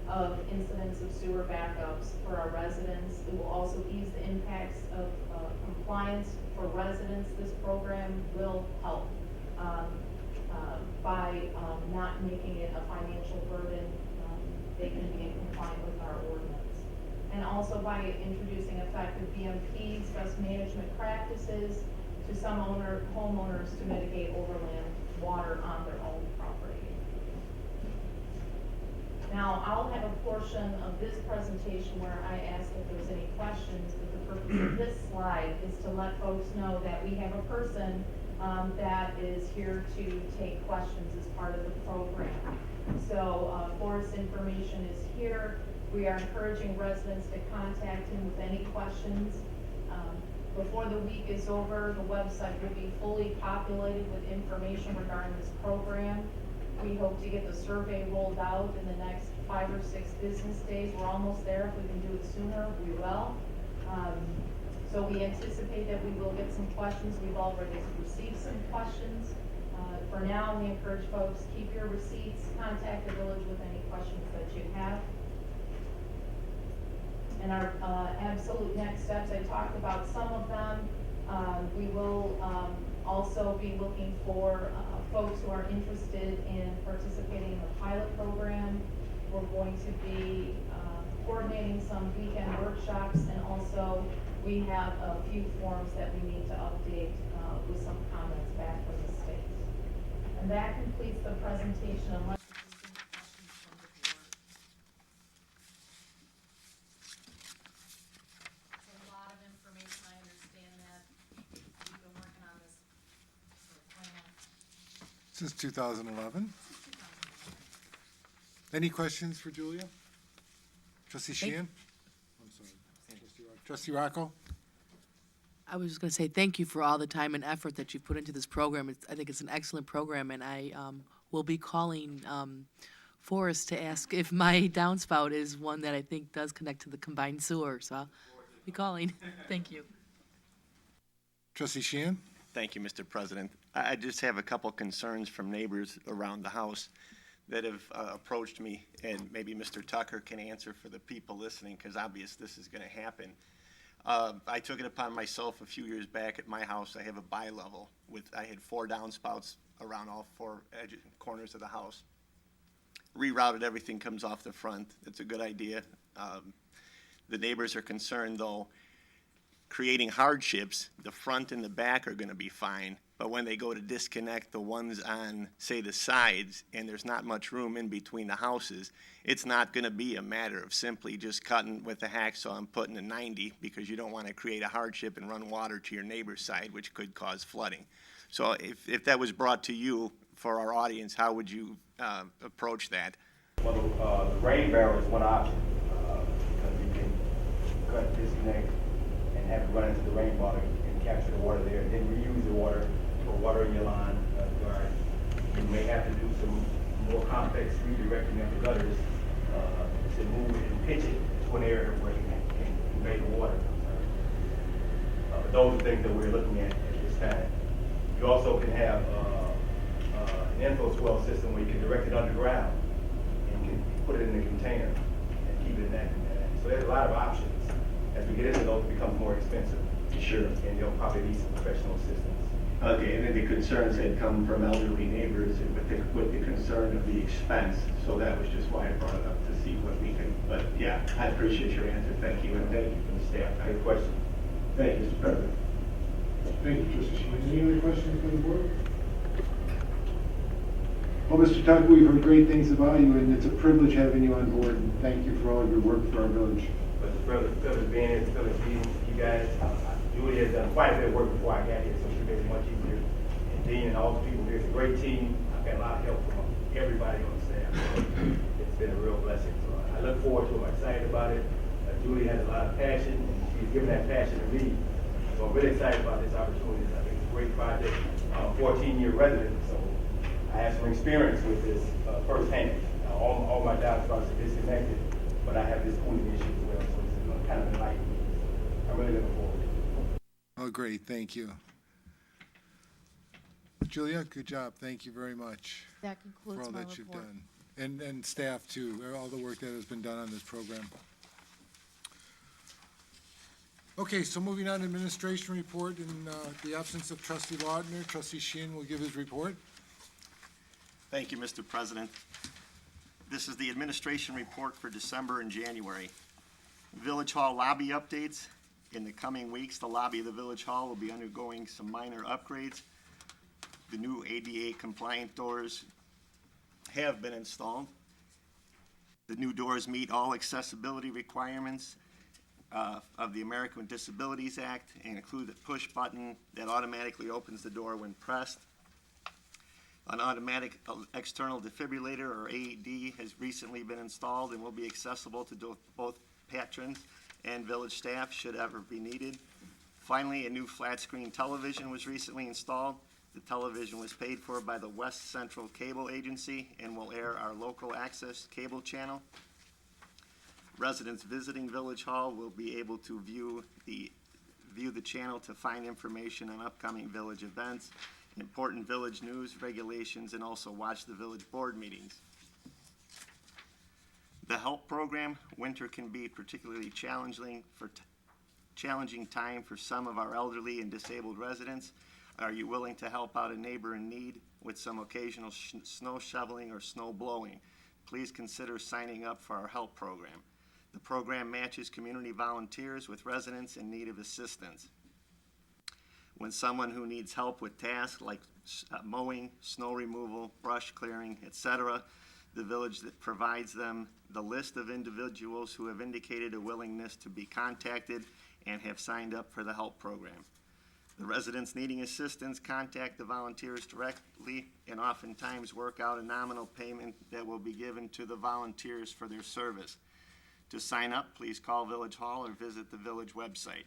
of incidents of sewer backups for our residents. It will also ease the impacts of compliance for residents. This program will help by not making it a financial burden. They can be in compliance with our ordinance. And also by introducing effective BMPs, best management practices, to some homeowners to mitigate overland water on their own property. Now, I'll have a portion of this presentation where I ask if there's any questions, but the purpose of this slide is to let folks know that we have a person that is here to take questions as part of the program. So Forrest information is here. We are encouraging residents to contact him with any questions. Before the week is over, the website will be fully populated with information regarding this program. We hope to get the survey rolled out in the next 5 or 6 business days. We're almost there. If we can do it sooner, we will. So we anticipate that we will get some questions. We've already received some questions. For now, we encourage folks, keep your receipts, contact the village with any questions that you have. And our absolute next steps, I talked about some of them. We will also be looking for folks who are interested in participating in the pilot program. We're going to be coordinating some weekend workshops, and also we have a few forms that we need to update with some comments back from the state. And that completes the presentation, unless there's any questions from the board. It's a lot of information, I understand that. We've been working on this for a plan. Since 2011. Any questions for Julia? Trustee Sheehan? I'm sorry. Trustee Rocco? I was just going to say thank you for all the time and effort that you've put into this program. I think it's an excellent program, and I will be calling Forrest to ask if my downspout is one that I think does connect to the combined sewer, so I'll be calling. Thank you. Trustee Sheehan? Thank you, Mr. President. I just have a couple concerns from neighbors around the house that have approached me, and maybe Mr. Tucker can answer for the people listening, because obvious this is going to happen. I took it upon myself a few years back at my house. I have a bi-level I had 4 downspouts around all 4 corners of the house. Rerouted, everything comes off the front. It's a good idea. The neighbors are concerned, though, creating hardships. The front and the back are going to be fine, but when they go to disconnect the ones on, say, the sides, and there's not much room in between the houses, it's not going to be a matter of simply just cutting with a hacksaw and putting a 90, because you don't want to create a hardship and run water to your neighbor's side, which could cause flooding. So if that was brought to you for our audience, how would you approach that? Well, the rain barrel is one option, because you can cut, disconnect, and have it run into the rain water and capture the water there, and then reuse the water for watering your lawn, garden. You may have to do some more complex redirecting of the gutters to move it and pitch it to an area where it can convey the water. But those are things that we're looking at this time. You also can have an inflow swell system where you can direct it underground and can put it in a container and keep it in that container. So there's a lot of options. As we get into those, it becomes more expensive. Sure. And they'll probably need some professional assistance. Okay, and then the concerns had come from elderly neighbors with the concern of the expense, so that was just why I brought it up to see what we can, but yeah, I appreciate your answer, thank you, and thank you from the staff. Any questions? Thank you, Mr. President. Thank you, Trustee Sheehan. Any other questions from the board? Well, Mr. Tucker, we've heard great things about you, and it's a privilege having you on board, and thank you for all of your work for our village. But the privilege being here, the privilege being you guys. Julie has done quite a bit of work before I got here, so she made it much easier. And Dean and all the people here, it's a great team. I've got a lot of help from everybody on the staff. It's been a real blessing. So I look forward to it. I'm excited about it. Julie has a lot of passion, and she's given that passion to me. So I'm really excited about this opportunity. I think it's a great project. I'm a 14-year resident, so I have some experience with this firsthand. All my downspouts are disconnected, but I have this cooling issue as well, so it's kind of enlightened me. I'm really looking forward to it. Well, great, thank you. Julia, good job, thank you very much That for concludes all my that you've report. done. And staff too, all the work that has been done on this program. Okay, so moving on to administration report, in the absence of trustee Lautner, trustee Sheehan will give his report. Thank you, Mr. President. This is the administration report for December and January. Village Hall lobby updates. In the coming weeks, the lobby of the Village Hall will be undergoing some minor upgrades. The new ADA compliant doors have been installed. The new doors meet all accessibility requirements of the American with Disabilities Act and include a push button that automatically opens the door when pressed. An automatic external defibrillator, or AED, has recently been installed and will be accessible to both patrons and village staff should ever be needed. Finally, a new flat-screen television was recently installed. The television was paid for by the West Central Cable Agency and will air our local access cable channel. Residents visiting Village Hall will be able to view the channel to find information on upcoming village events, important village news, regulations, and also watch the village board meetings. The HELP program, winter can be particularly challenging time for some of our elderly and disabled residents. Are you willing to help out a neighbor in need with some occasional snow shoveling or snow blowing? Please consider signing up for our HELP program. The program matches community volunteers with residents in need of assistance. When someone who needs help with tasks like mowing, snow removal, brush clearing, etc., the village that provides them the list of individuals who have indicated a willingness to be contacted and have signed up for the HELP program. The residents needing assistance contact the volunteers directly and oftentimes work out a nominal payment that will be given to the volunteers for their service. To sign up, please call Village Hall or visit the village website.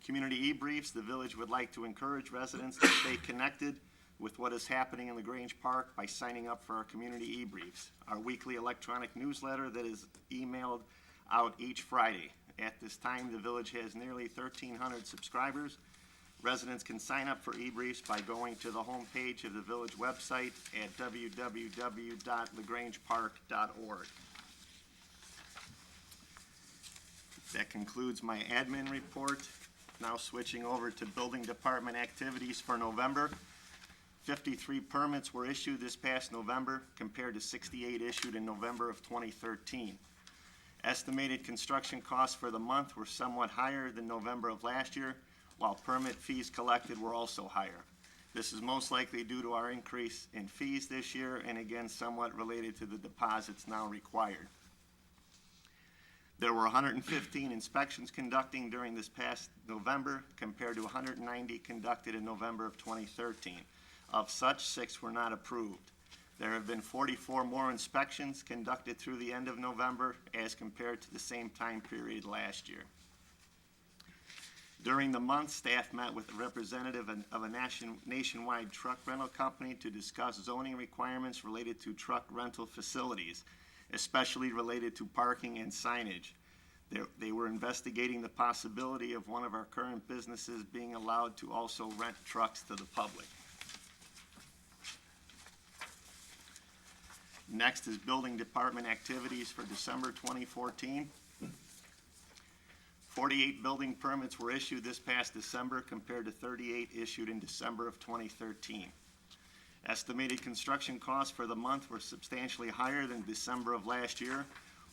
Community e-briefs. The village would like to encourage residents to stay connected with what is happening in the Grange Park by signing up for our community e-briefs, our weekly electronic newsletter that is emailed out each Friday. At this time, the village has nearly 1,300 subscribers. Residents can sign up for e-briefs by going to the homepage of the village website at www.lagrangepark.org. That concludes my admin report. Now switching over to building department activities for November. 53 permits were issued this past November compared to 68 issued in November of 2013. Estimated construction costs for the month were somewhat higher than November of last year, while permit fees collected were also higher. This is most likely due to our increase in fees this year and again somewhat related to the deposits now required. There were 115 inspections conducting during this past November compared to 190 conducted in November of 2013. Of such, 6 were not approved. There have been 44 more inspections conducted through the end of November as compared to the same time period last year. During the month, staff met with a representative of a nationwide truck rental company to discuss zoning requirements related to truck rental facilities, especially related to parking and signage. They were investigating the possibility of one of our current businesses being allowed to also rent trucks to the public. Next is building department activities for December 2014. 48 building permits were issued this past December compared to 38 issued in December of 2013. Estimated construction costs for the month were substantially higher than December of last year,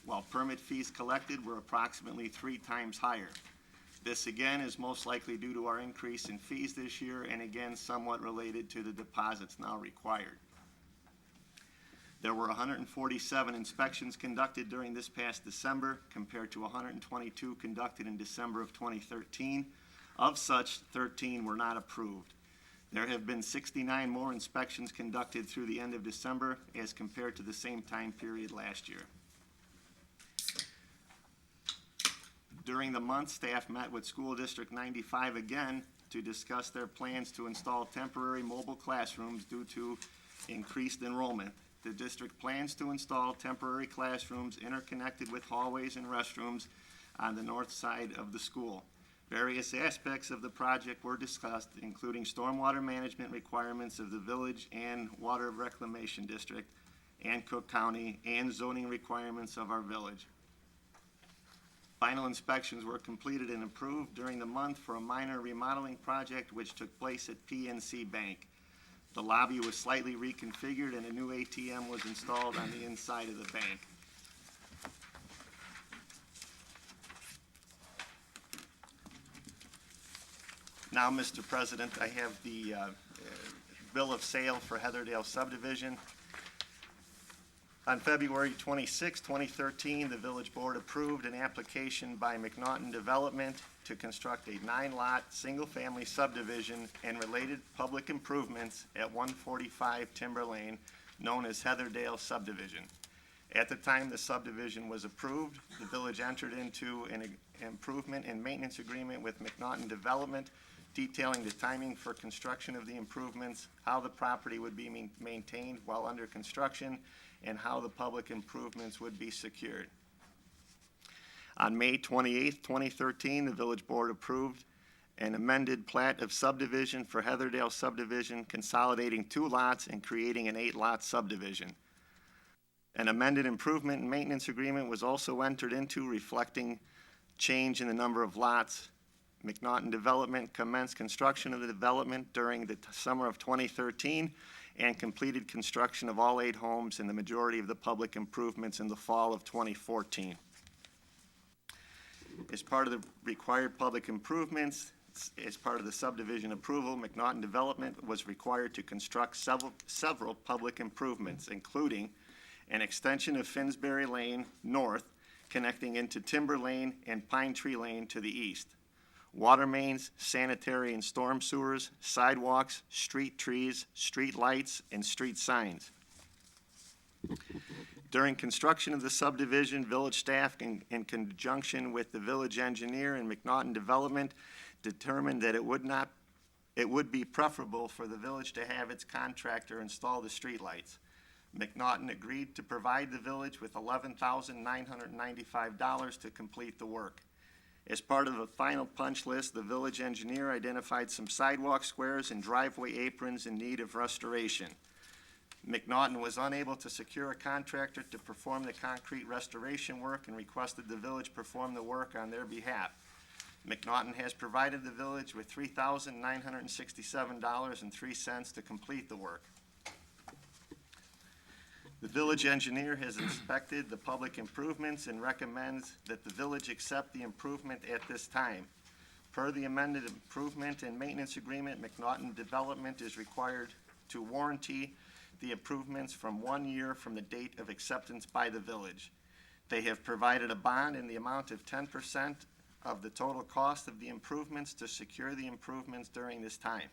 while permit fees collected were approximately 3 times higher. This again is most likely due to our increase in fees this year and again somewhat related to the deposits now required. There were 147 inspections conducted during this past December compared to 122 conducted in December of 2013. Of such, 13 were not approved. There have been 69 more inspections conducted through the end of December as compared to the same time period last year. During the month, staff met with School District 95 again to discuss their plans to install temporary mobile classrooms due to increased enrollment. The district plans to install temporary classrooms interconnected with hallways and restrooms on the north side of the school. Various aspects of the project were discussed, including stormwater management requirements of the village and water reclamation district and Cook County, and zoning requirements of our village. Final inspections were completed and approved during the month for a minor remodeling project which took place at PNC Bank. The lobby was slightly reconfigured and a new ATM was installed on the inside of the bank. Now, Mr. President, I have the bill of sale for Heatherdale subdivision. On February 26, 2013, the village board approved an application by McNaughton Development to construct a 9-lot, single-family subdivision and related public improvements at 145 Timber Lane, known as Heatherdale subdivision. At the time the subdivision was approved, the village entered into an improvement and maintenance agreement with McNaughton Development detailing the timing for construction of the improvements, how the property would be maintained while under construction, and how the public improvements would be secured. On May 28, 2013, the village board approved an amended plat of subdivision for Heatherdale subdivision, consolidating 2 lots and creating an 8-lot subdivision. An amended improvement and maintenance agreement was also entered into, reflecting change in the number of lots. McNaughton Development commenced construction of the development during the summer of 2013 and completed construction of all 8 homes and the majority of the public improvements in the fall of 2014. As part of the required public improvements, as part of the subdivision approval, McNaughton Development was required to construct several public improvements, including an extension of Finsbury Lane north, connecting into Timber Lane and Pine Tree Lane to the east. Water mains, sanitary and storm sewers, sidewalks, street trees, street lights, and street signs. During construction of the subdivision, village staff, in conjunction with the village engineer and McNaughton Development, determined that it would be preferable for the village to have its contractor install the street lights. McNaughton agreed to provide the village with $11,995 to complete the work. As part of the final punch list, the village engineer identified some sidewalk squares and driveway aprons in need of restoration. McNaughton was unable to secure a contractor to perform the concrete restoration work and requested the village perform the work on their behalf. McNaughton has provided the village with $3,967.03 to complete the work. The village engineer has inspected the public improvements and recommends that the village accept the improvement at this time. Per the amended improvement and maintenance agreement, McNaughton Development is required to warranty the improvements from 1 year from the date of acceptance by the village. They have provided a bond in the amount of 10% of the total cost of the improvements to secure the improvements during this time.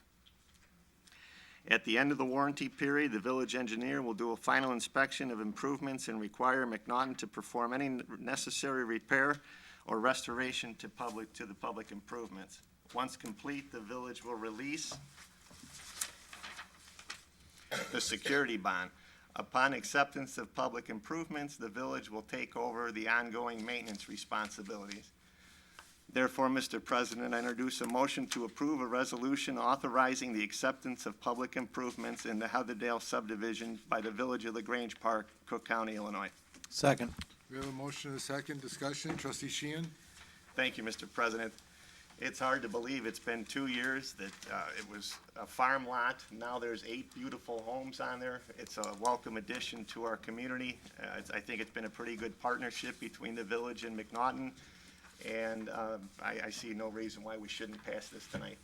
At the end of the warranty period, the village engineer will do a final inspection of improvements and require McNaughton to perform any necessary repair or restoration to the public improvements. Once complete, the village will release the security bond. Upon acceptance of public improvements, the village will take over the ongoing maintenance responsibilities. Therefore, Mr. President, I introduce a motion to approve a resolution authorizing the acceptance of public improvements in the Heatherdale subdivision by the village of LaGrange Park, Cook County, Illinois. Second. We have a motion and a second. Discussion. Trustee Sheehan? Thank you, Mr. President. It's hard to believe it's been 2 years that it was a farm lot. Now there's 8 beautiful homes on there. It's a welcome addition to our community. I think it's been a pretty good partnership between the village and McNaughton. And I see no reason why we shouldn't pass this tonight.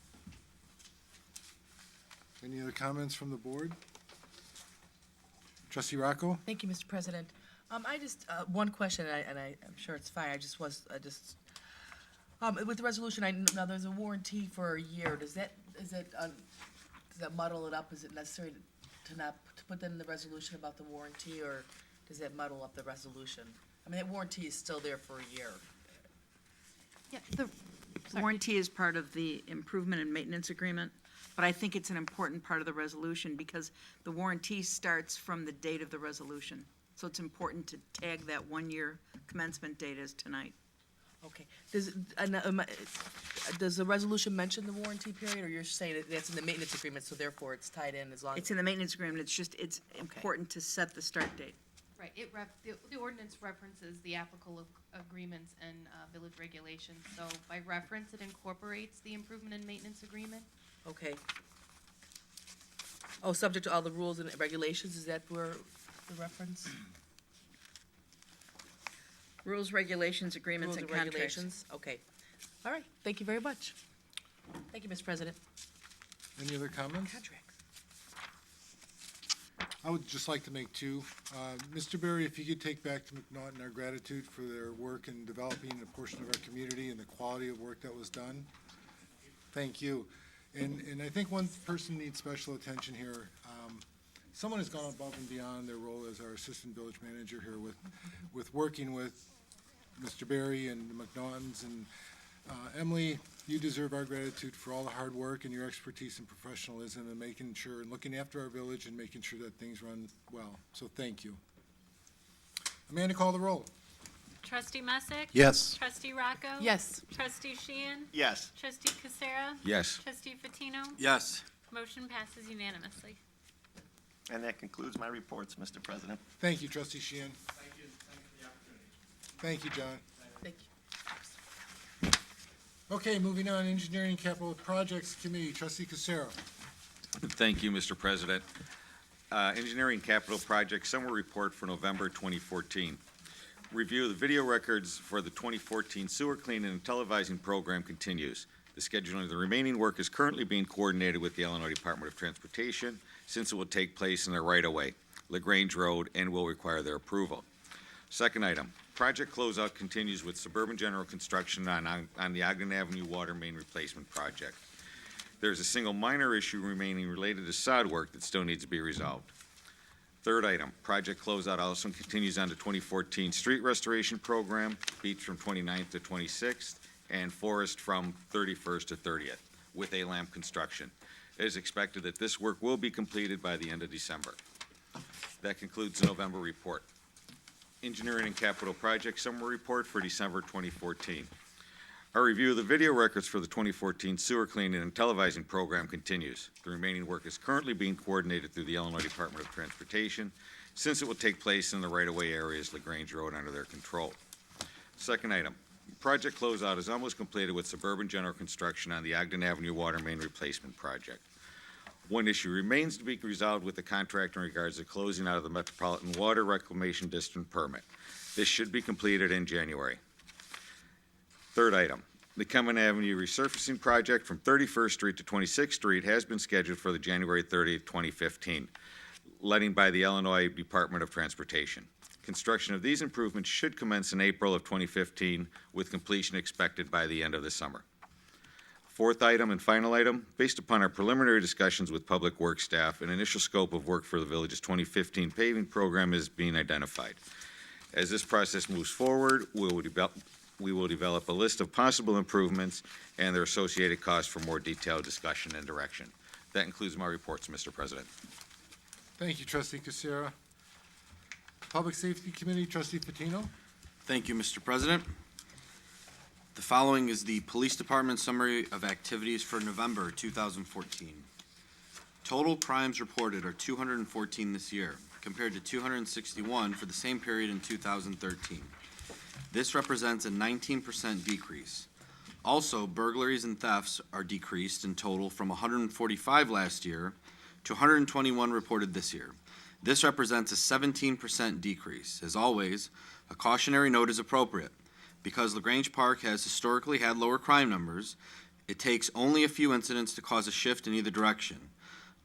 Any other comments from the board? Trustee Rocco? Thank you, Mr. President. I just, one question, and I'm sure it's fine, with the resolution, now there's a warranty for a year. Does that muddle it up? Is it necessary to put that in the resolution about the warranty, or does that muddle up the resolution? I mean, that warranty is still there for a year. Yeah, the warranty is part of the improvement and maintenance agreement, but I think it's an important part of the resolution because the warranty starts from the date of the resolution. So it's important to tag that 1-year commencement date as tonight. Okay. Does the resolution mention the warranty period, or you're saying that that's in the maintenance agreement, so therefore it's tied in as long? It's in the maintenance agreement, it's important to set the start date. Right, the ordinance references the applicable agreements and village regulations, so by reference, it incorporates the improvement and maintenance agreement. Okay. Oh, subject to all the rules and regulations, is that where the reference? Rules, regulations, agreements, Rules and and contracts. regulations? Okay. All right, thank you very much. Thank you, Mr. President. Any other comments? Contracts. I would just like to make two. Mr. Berry, if you could take back to McNaughton our gratitude for their work in developing a portion of our community and the quality of work that was done. Thank you. And I think one person needs special attention here. Someone has gone above and beyond their role as our assistant village manager here with working with Mr. Berry and the McNaughtons. And Emily, you deserve our gratitude for all the hard work and your expertise and professionalism and making sure and looking after our village and making sure that things run well. So thank you. Amanda, call the roll. Trustee Messick? Yes. Trustee Rocco? Yes. Trustee Sheehan? Yes. Trustee Casera? Yes. Trustee Fatino? Yes. Motion passes unanimously. And that concludes my reports, Mr. President. Thank you, Trustee Sheehan. Thank you, John. Thank you. Okay, moving on, Engineering and Capital Projects Committee, Trustee Casera. Thank you, Mr. President. Engineering Capital Project Summary Report for November 2014. Review of the video records for the 2014 sewer cleaning and televising program continues. The scheduling of the remaining work is currently being coordinated with the Illinois Department of Transportation, since it will take place in the right-of-way, Grange Road, and will require their approval. Second item, project closeout continues with Suburban General Construction on the Ogden Avenue Water Main Replacement Project. There's a single minor issue remaining related to sod work that still needs to be resolved. Third item, project closeout also continues on the 2014 Street Restoration Program, Beach from 29th to 26th, and Forest from 31st to 30th, with A-Lamp construction. It is expected that this work will be completed by the end of December. That concludes the November report. Engineering and Capital Project Summary Report for December 2014. Our review of the video records for the 2014 sewer cleaning and televising program continues. The remaining work is currently being coordinated through the Illinois Department of Transportation, since it will take place in the right-of-way areas Grange Road under their control. Second item, project closeout is almost completed with Suburban General Construction on the Ogden Avenue Water Main Replacement Project. One issue remains to be resolved with the contractor in regards to closing out of the Metropolitan Water Reclamation District permit. This should be completed in January. Third item, the Cumming Avenue resurfacing project from 31st Street to 26th Street has been scheduled for the January 30th, 2015, letting by the Illinois Department of Transportation. Construction of these improvements should commence in April of 2015, with completion expected by the end of the summer. Fourth item and final item, based upon our preliminary discussions with Public Works staff, an initial scope of work for the village's 2015 paving program is being identified. As this process moves forward, we will develop a list of possible improvements and their associated costs for more detailed discussion and direction. That includes my reports, Mr. President. Thank you, Trustee Casera. Public Safety Committee, Trustee Patino. Thank you, Mr. President. The following is the Police Department summary of activities for November 2014. Total crimes reported are 214 this year, compared to 261 for the same period in 2013. This represents a 19% decrease. Also, burglaries and thefts are decreased in total from 145 last year to 121 reported this year. This represents a 17% decrease. As always, a cautionary note is appropriate. Because LaGrange Park has historically had lower crime numbers, it takes only a few incidents to cause a shift in either direction.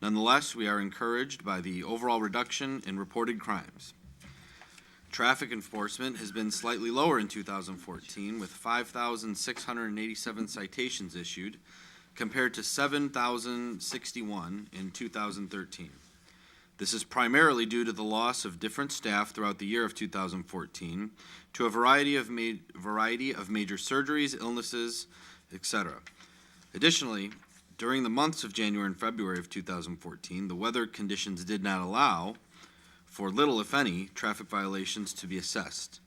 Nonetheless, we are encouraged by the overall reduction in reported crimes. Traffic enforcement has been slightly lower in 2014, with 5,687 citations issued, compared to 7,061 in 2013. This is primarily due to the loss of different staff throughout the year of 2014 to a variety of major surgeries, illnesses, etc. Additionally, during the months of January and February of 2014, the weather conditions did not allow for little, if any, traffic violations to be assessed.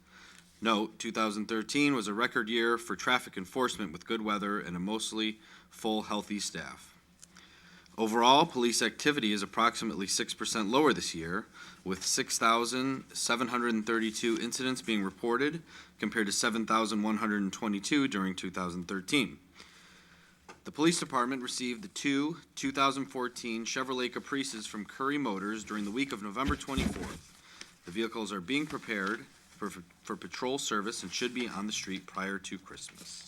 Note, 2013 was a record year for traffic enforcement with good weather and a mostly full, healthy staff. Overall, police activity is approximately 6% lower this year, with 6,732 incidents being reported compared to 7,122 during 2013. The police department received the two 2014 Chevrolet Caprices from Curry Motors during the week of November 24th. The vehicles are being prepared for patrol service and should be on the street prior to Christmas.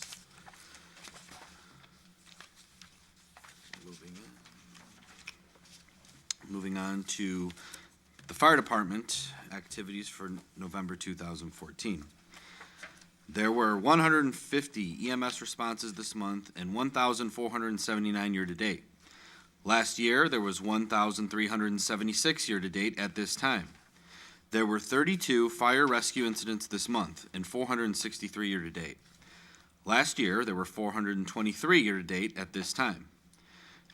Moving on to the fire department activities for November 2014. There were 150 EMS responses this month and 1,479 year-to-date. Last year, there was 1,376 year-to-date at this time. There were 32 fire rescue incidents this month and 463 year-to-date. Last year, there were 423 year-to-date at this time.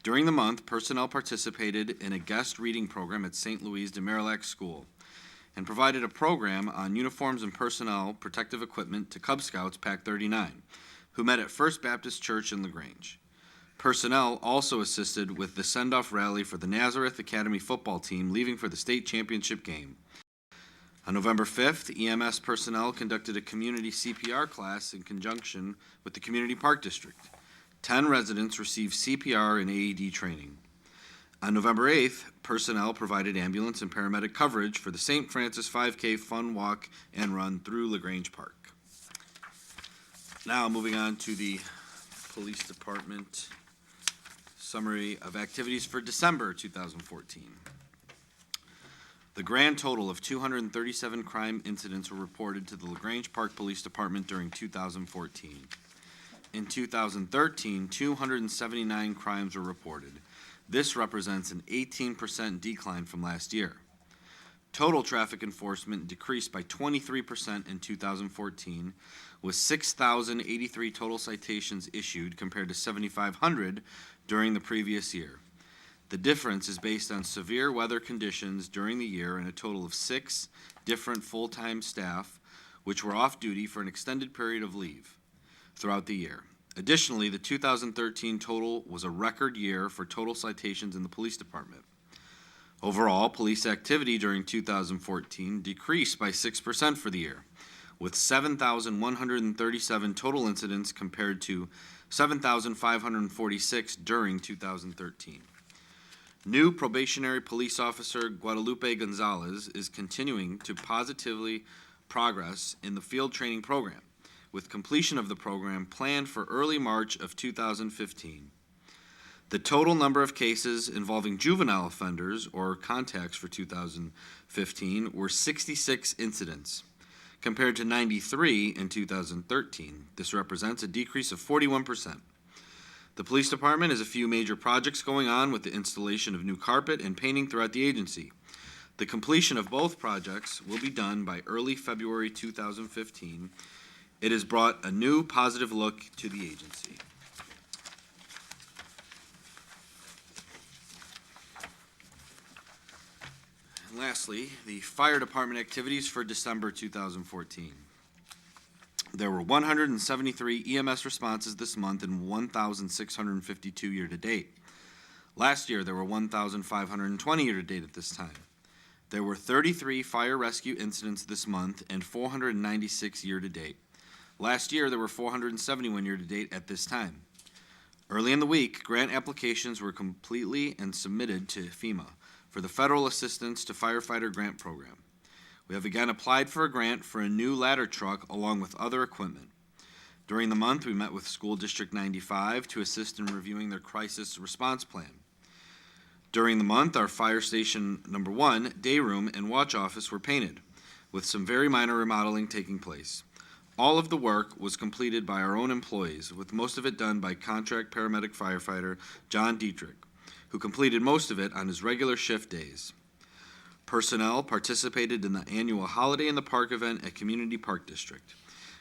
During the month, personnel participated in a guest reading program at St. Louis de Marillac School and provided a program on uniforms and personnel protective equipment to Cub Scouts Pac 39, who met at First Baptist Church in Grange. Personnel also assisted with the send-off rally for the Nazareth Academy football team leaving for the state championship game. On November 5th, EMS personnel conducted a community CPR class in conjunction with the Community Park District. 10 residents received CPR and AED training. On November 8th, personnel provided ambulance and paramedic coverage for the St. Francis 5K fun walk and run through LaGrange Park. Now moving on to the police department summary of activities for December 2014. The grand total of 237 crime incidents were reported to the LaGrange Park Police Department during 2014. In 2013, 279 crimes were reported. This represents an 18% decline from last year. Total traffic enforcement decreased by 23% in 2014, with 6,083 total citations issued compared to 7,500 during the previous year. The difference is based on severe weather conditions during the year and a total of 6 different full-time staff, which were off duty for an extended period of leave throughout the year. Additionally, the 2013 total was a record year for total citations in the police department. Overall, police activity during 2014 decreased by 6% for the year, with 7,137 total incidents compared to 7,546 during 2013. New probationary police officer Guadalupe Gonzalez is continuing to positively progress in the field training program, with completion of the program planned for early March of 2015. The total number of cases involving juvenile offenders or contacts for 2015 were 66 incidents, compared to 93 in 2013. This represents a decrease of 41%. The police department has a few major projects going on with the installation of new carpet and painting throughout the agency. The completion of both projects will be done by early February 2015. It has brought a new positive look to the agency. And lastly, the fire department activities for December 2014. There were 173 EMS responses this month and 1,652 year-to-date. Last year, there were 1,520 year-to-date at this time. There were 33 fire rescue incidents this month and 496 year-to-date. Last year, there were 471 year-to-date at this time. Early in the week, grant applications were completely and submitted to FEMA for the Federal Assistance to Firefighter Grant Program. We have again applied for a grant for a new ladder truck along with other equipment. During the month, we met with School District 95 to assist in reviewing their crisis response plan. During the month, our Fire Station Number 1, day room, and watch office were painted, with some very minor remodeling taking place. All of the work was completed by our own employees, with most of it done by contract paramedic firefighter John Dietrich, who completed most of it on his regular shift days. Personnel participated in the annual Holiday in the Park event at Community Park District.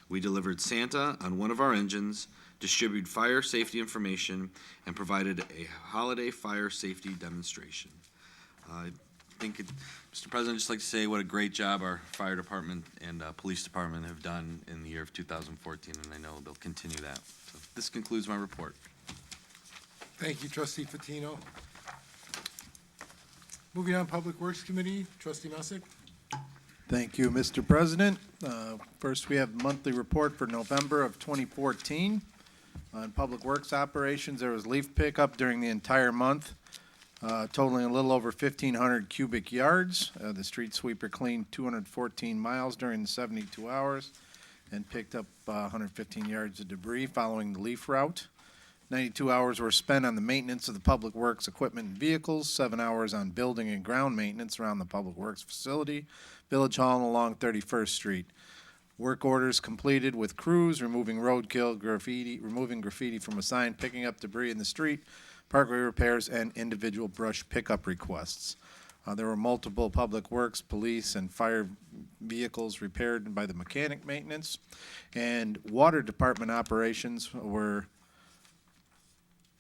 We delivered Santa on one of our engines, distributed fire safety information, and provided a holiday fire safety demonstration. think, Mr. President, I'd just like to say what a great job our fire department and police department have done in the year of 2014, and I know they'll continue that. So this concludes my report. Thank you, trustee Fatino. Moving on, Public Works Committee, trustee Messick. Thank you, Mr. President. First, we have monthly report for November of 2014. On Public Works operations, there was leaf pickup during the entire month, totaling a little over 1,500 cubic yards. The street sweeper cleaned 214 miles during the 72 hours and picked up 115 yards of debris following the leaf route. 92 hours were spent on the maintenance of the Public Works equipment and vehicles, 7 hours on building and ground maintenance around the Public Works facility, Village Hall, and along 31st Street. Work orders completed with crews, removing roadkill, removing graffiti from a sign, picking up debris in the street, parkway repairs, and individual brush pickup requests. There were multiple Public Works, police, and fire vehicles repaired by the mechanic maintenance. And Water Department operations were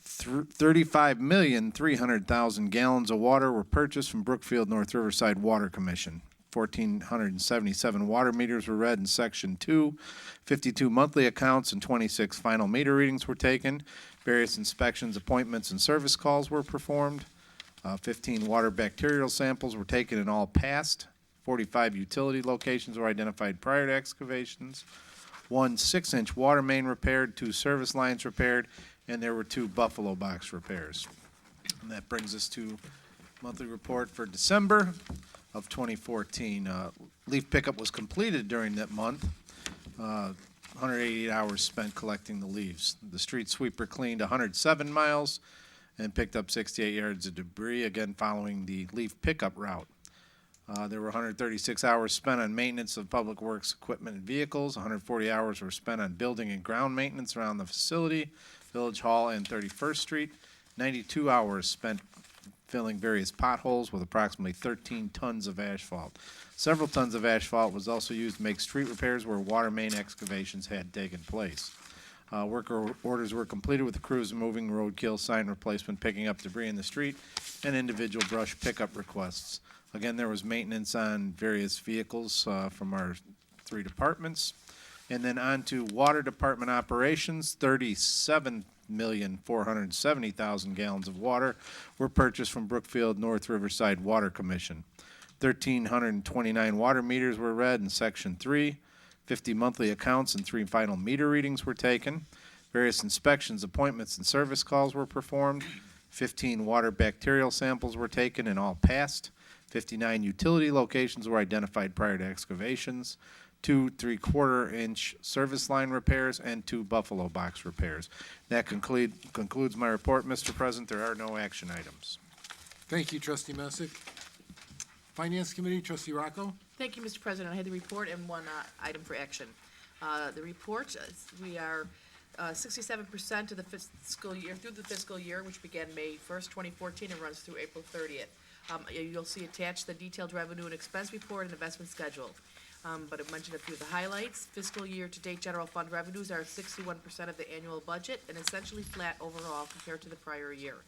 35,300,000 gallons of water were purchased from Brookfield North Riverside Water Commission. 1,477 water meters were read in Section 2, 52 monthly accounts and 26 final meter readings were taken. Various inspections, appointments, and service calls were performed. 15 water bacterial samples were taken and all passed. 45 utility locations were identified prior to excavations. 1 6-inch water main repaired, 2 service lines repaired, and there were 2 buffalo box repairs. And that brings us to monthly report for December of 2014. Leaf pickup was completed during that month. 188 hours spent collecting the leaves. The street sweeper cleaned 107 miles and picked up 68 yards of debris, again following the leaf pickup route. There were 136 hours spent on maintenance of Public Works equipment and vehicles. 140 hours were spent on building and ground maintenance around the facility, Village Hall, and 31st Street. 92 hours spent filling various potholes with approximately 13 tons of asphalt. Several tons of asphalt was also used to make street repairs where water main excavations had taken place. Work orders were completed with the crews moving roadkill, sign replacement, picking up debris in the street, and individual brush pickup requests. Again, there was maintenance on various vehicles from our 3 departments. And then on to Water Department operations, 37,470,000 gallons of water were purchased from Brookfield North Riverside Water Commission. 1,329 water meters were read in Section 3. 50 monthly accounts and 3 final meter readings were taken. Various inspections, appointments, and service calls were performed. 15 water bacterial samples were taken and all passed. 59 utility locations were identified prior to excavations. 2 3/4-inch service line repairs, and 2 buffalo box repairs. That concludes my report, Mr. President. There are no action items. Thank you, trustee Messick. Finance Committee, trustee Rocco. Thank you, Mr. President. I had the report and one item for action. The report, we are 67% of the fiscal year, through the fiscal year, which began May 1st, 2014, and runs through April 30th. You'll see attached the detailed revenue and expense report and investment schedule. But I've mentioned a few of the highlights. Fiscal year-to-date general fund revenues are 61% of the annual budget and essentially flat overall compared to the prior year.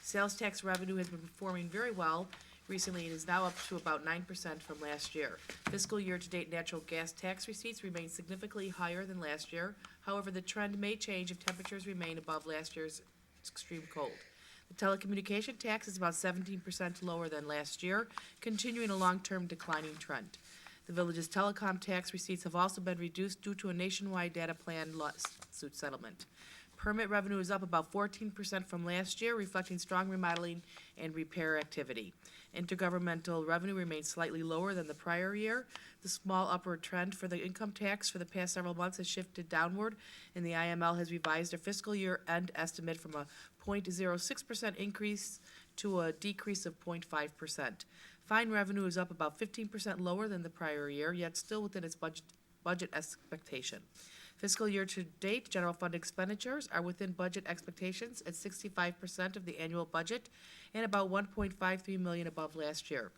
Sales tax revenue has been performing very well recently and is now up to about 9% from last year. Fiscal year-to-date natural gas tax receipts remain significantly higher than last year. However, the trend may change if temperatures remain above last year's extreme cold. The telecommunication tax is about 17% lower than last year, continuing a long-term declining trend. The village's telecom tax receipts have also been reduced due to a nationwide data plan lawsuit settlement. Permit revenue is up about 14% from last year, reflecting strong remodeling and repair activity. Intergovernmental revenue remains slightly lower than the prior year. The small upward trend for the income tax for the past several months has shifted downward, and the IML has revised their fiscal year-end estimate from a 0.06% increase to a decrease of 0.5%. Fine revenue is up about 15% lower than the prior year, yet still within its budget expectation. Fiscal year-to-date, general fund expenditures are within budget expectations at 65% of the annual budget and about $1.53 million above last year.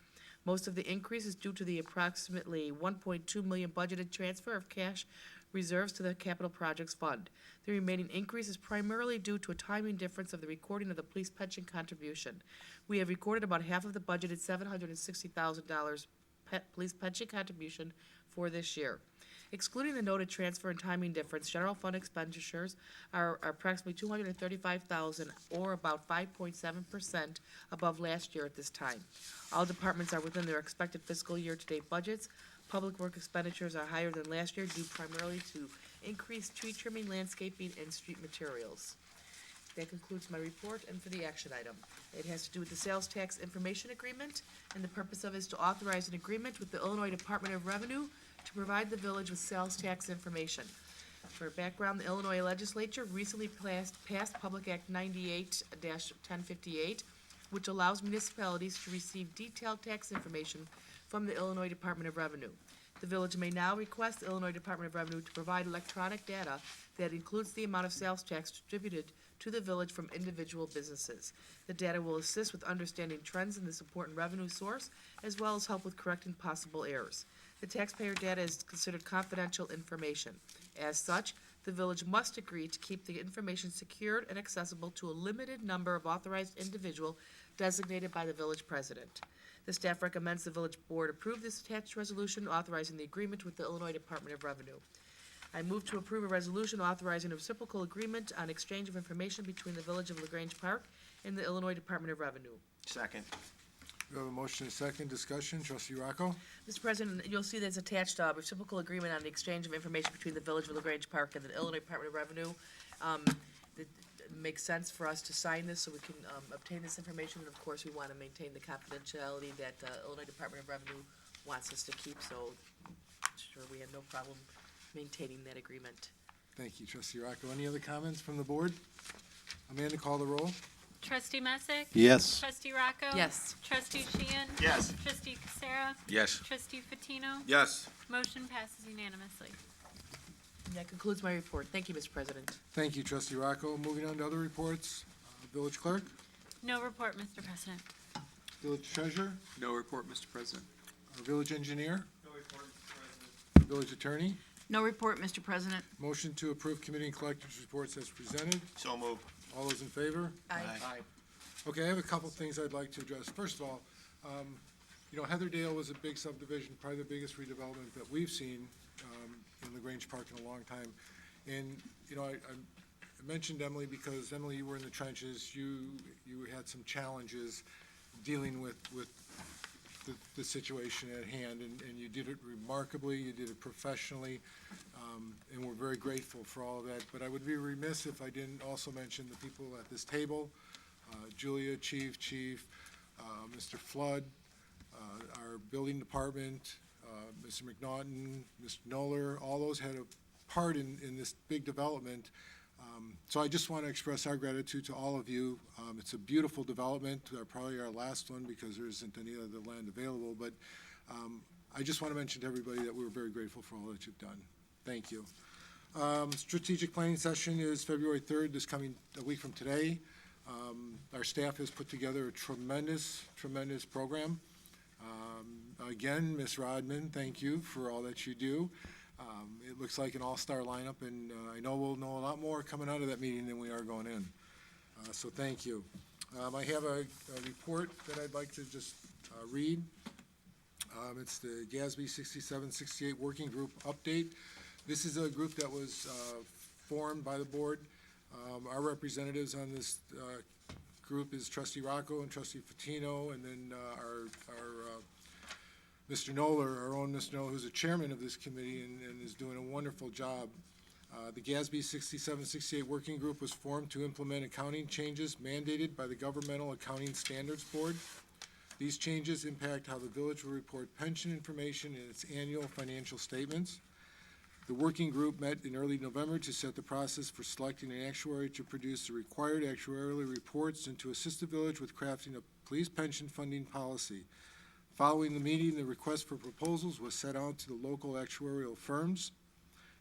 Most of the increase is due to the approximately $1.2 million budgeted transfer of cash reserves to the Capital Projects Fund. The remaining increase is primarily due to a timing difference of the recording of the police pension contribution. We have recorded about half of the budgeted $760,000 police pension contribution for this year. Excluding the noted transfer and timing difference, general fund expenditures are approximately $235,000, or about 5.7% above last year at this time. All departments are within their expected fiscal year-to-date budgets. Public work expenditures are higher than last year due primarily to increased tree trimming, landscaping, and street materials. That concludes my report, and for the action item. It has to do with the sales tax information agreement, and the purpose of it is to authorize an agreement with the Illinois Department of Revenue to provide the village with sales tax information. For background, the Illinois legislature recently passed Public Act 98-1058, which allows municipalities to receive detailed tax information from the Illinois Department of Revenue. The village may now request the Illinois Department of Revenue to provide electronic data that includes the amount of sales tax distributed to the village from individual businesses. The data will assist with understanding trends in this important revenue source, as well as help with correcting possible errors. The taxpayer data is considered confidential information. As such, the village must agree to keep the information secured and accessible to a limited number of authorized individual designated by the village president. The staff recommends the village board approve this attached resolution authorizing the agreement with the Illinois Department of Revenue. I move to approve a resolution authorizing a reciprocal agreement on exchange of information between the Village of LaGrange Park and the Illinois Department of Revenue. Second. We have a motion and a second. Discussion. Trustee Rocco? Mr. President, you'll see there's attached a reciprocal agreement on the exchange of information between the Village of LaGrange Park and the Illinois Department of Revenue. It makes sense for us to sign this so we can obtain this information, and of course, we want to maintain the confidentiality that the Illinois Department of Revenue wants us to keep, so sure, we have no problem maintaining that agreement. Thank you, Trustee Rocco. Any other comments from the board? Amanda, call the roll. Trustee Messick? Yes. Trustee Rocco? Yes. Trustee Sheehan? Yes. Trustee Casera? Yes. Trustee Fatino? Yes. Motion passes unanimously. And that concludes my report. Thank you, Mr. President. Thank you, Trustee Rocco. Moving on to other reports. Village Clerk, No report, Mr. President. Village Treasurer, No report, Mr. President. Village Engineer, No report, Mr. President. Village Attorney. No report, Mr. President. Motion to approve committee and collectors reports as presented. So moved. All those in favor? Aye. Okay, I have a couple things I'd like to address. First of all, Heatherdale was a big subdivision, probably the biggest redevelopment that we've seen in LaGrange Park in a long time. And, I mentioned Emily because, Emily, you were in the trenches. You had some challenges dealing with the situation at hand, and you did it remarkably, you did it professionally, and we're very grateful for all of that. But I would be remiss if I didn't also mention the people at this table, Julia, Chief, Mr. Flood, our building department, Mr. McNaughton, Mr. Noller, all those had a part in this big development. So I just want to express our gratitude to all of you. It's a beautiful development, probably our last one because there isn't any other land available, but I just want to mention to everybody that we're very grateful for all that you've done. Thank you. Strategic planning session is February 3rd, a week from today. Our staff has put together a tremendous program. Again, Ms. Rodman, thank you for all that you do. It looks like an all-star lineup, and I know we'll know a lot more coming out of that meeting than we are going in. So thank you. I have a report that I'd like to just read. It's the GASB 6768 Working Group Update. This is a group that was formed by the board. Our representatives on this group is Trustee Rocco and Trustee Fatino, and then our Mr. Noller, our own Mr. Noller, who's the chairman of this committee and is doing a wonderful job. The GASB 6768 Working Group was formed to implement accounting changes mandated by the Governmental Accounting Standards Board. These changes impact how the village will report pension information in its annual financial statements. The working group met in early November to set the process for selecting an actuary to produce the required actuarial reports and to assist the village with crafting a police pension funding policy. Following the meeting, the request for proposals was sent out to the local actuarial firms.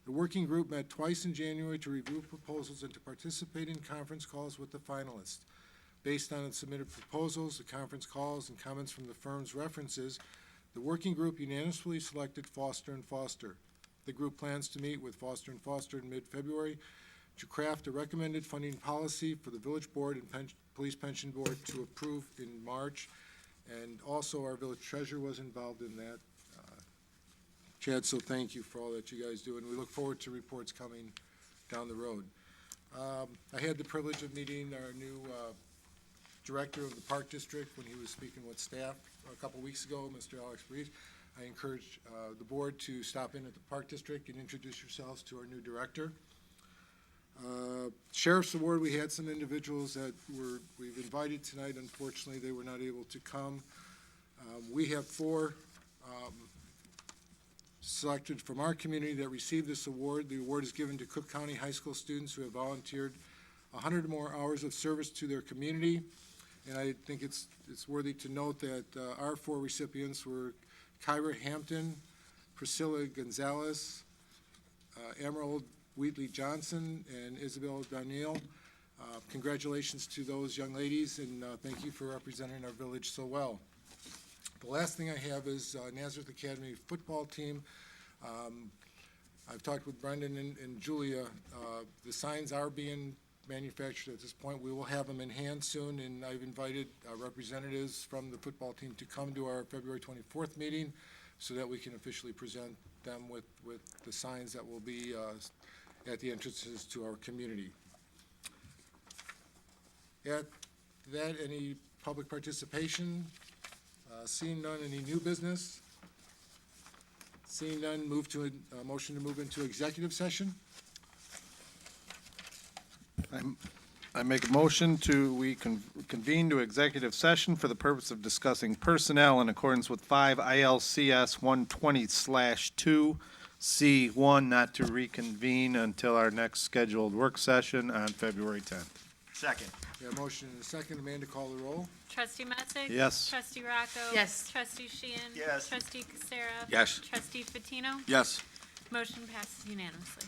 The working group met twice in January to review proposals and to participate in conference calls with the finalists. Based on the submitted proposals, the conference calls, and comments from the firm's references, the working group unanimously selected Foster & Foster. The group plans to meet with Foster & Foster in mid-February to craft a recommended funding policy for the village board and police pension board to approve in March. And also, our village treasurer was involved in that. Chad, so thank you for all that you guys do, and we look forward to reports coming down the road. I had the privilege of meeting our new director of the Park District when he was speaking with staff a couple weeks ago, Mr. Alex Reed. I encourage the board to stop in at the Park District and introduce yourselves to our new director. Sheriff's Award, we had some individuals that we've invited tonight. Unfortunately, they were not able to come. We have 4 selected from our community that received this award. The award is given to Cook County High School students who have volunteered 100 or more hours of service to their community. And I think it's worthy to note that our 4 recipients were Kyra Hampton, Priscilla Gonzalez, Emerald Wheatley Johnson, and Isabel Daniel. Congratulations to those young ladies, and thank you for representing our village so well. The last thing I have is Nazareth Academy football team. I've talked with Brendan and Julia. The signs are being manufactured at this point. We will have them in hand soon, and I've invited representatives from the football team to come to our February 24th meeting so that we can officially present them with the signs that will be at the entrances to our community. At that, any public participation? Seeing none, any new business? Seeing none, move to a motion to move into executive session. I make a motion we convene to executive session for the purpose of discussing personnel in accordance with 5 ILCS 120/2C1, not to reconvene until our next scheduled work session on February 10th. Second. We have a motion and a second. Amanda, call the roll. Trustee Metzig? Yes. Trustee Rocco? Yes. Trustee Sheehan? Yes. Trustee Casera? Yes. Trustee Fatino? Yes. Motion passes unanimously.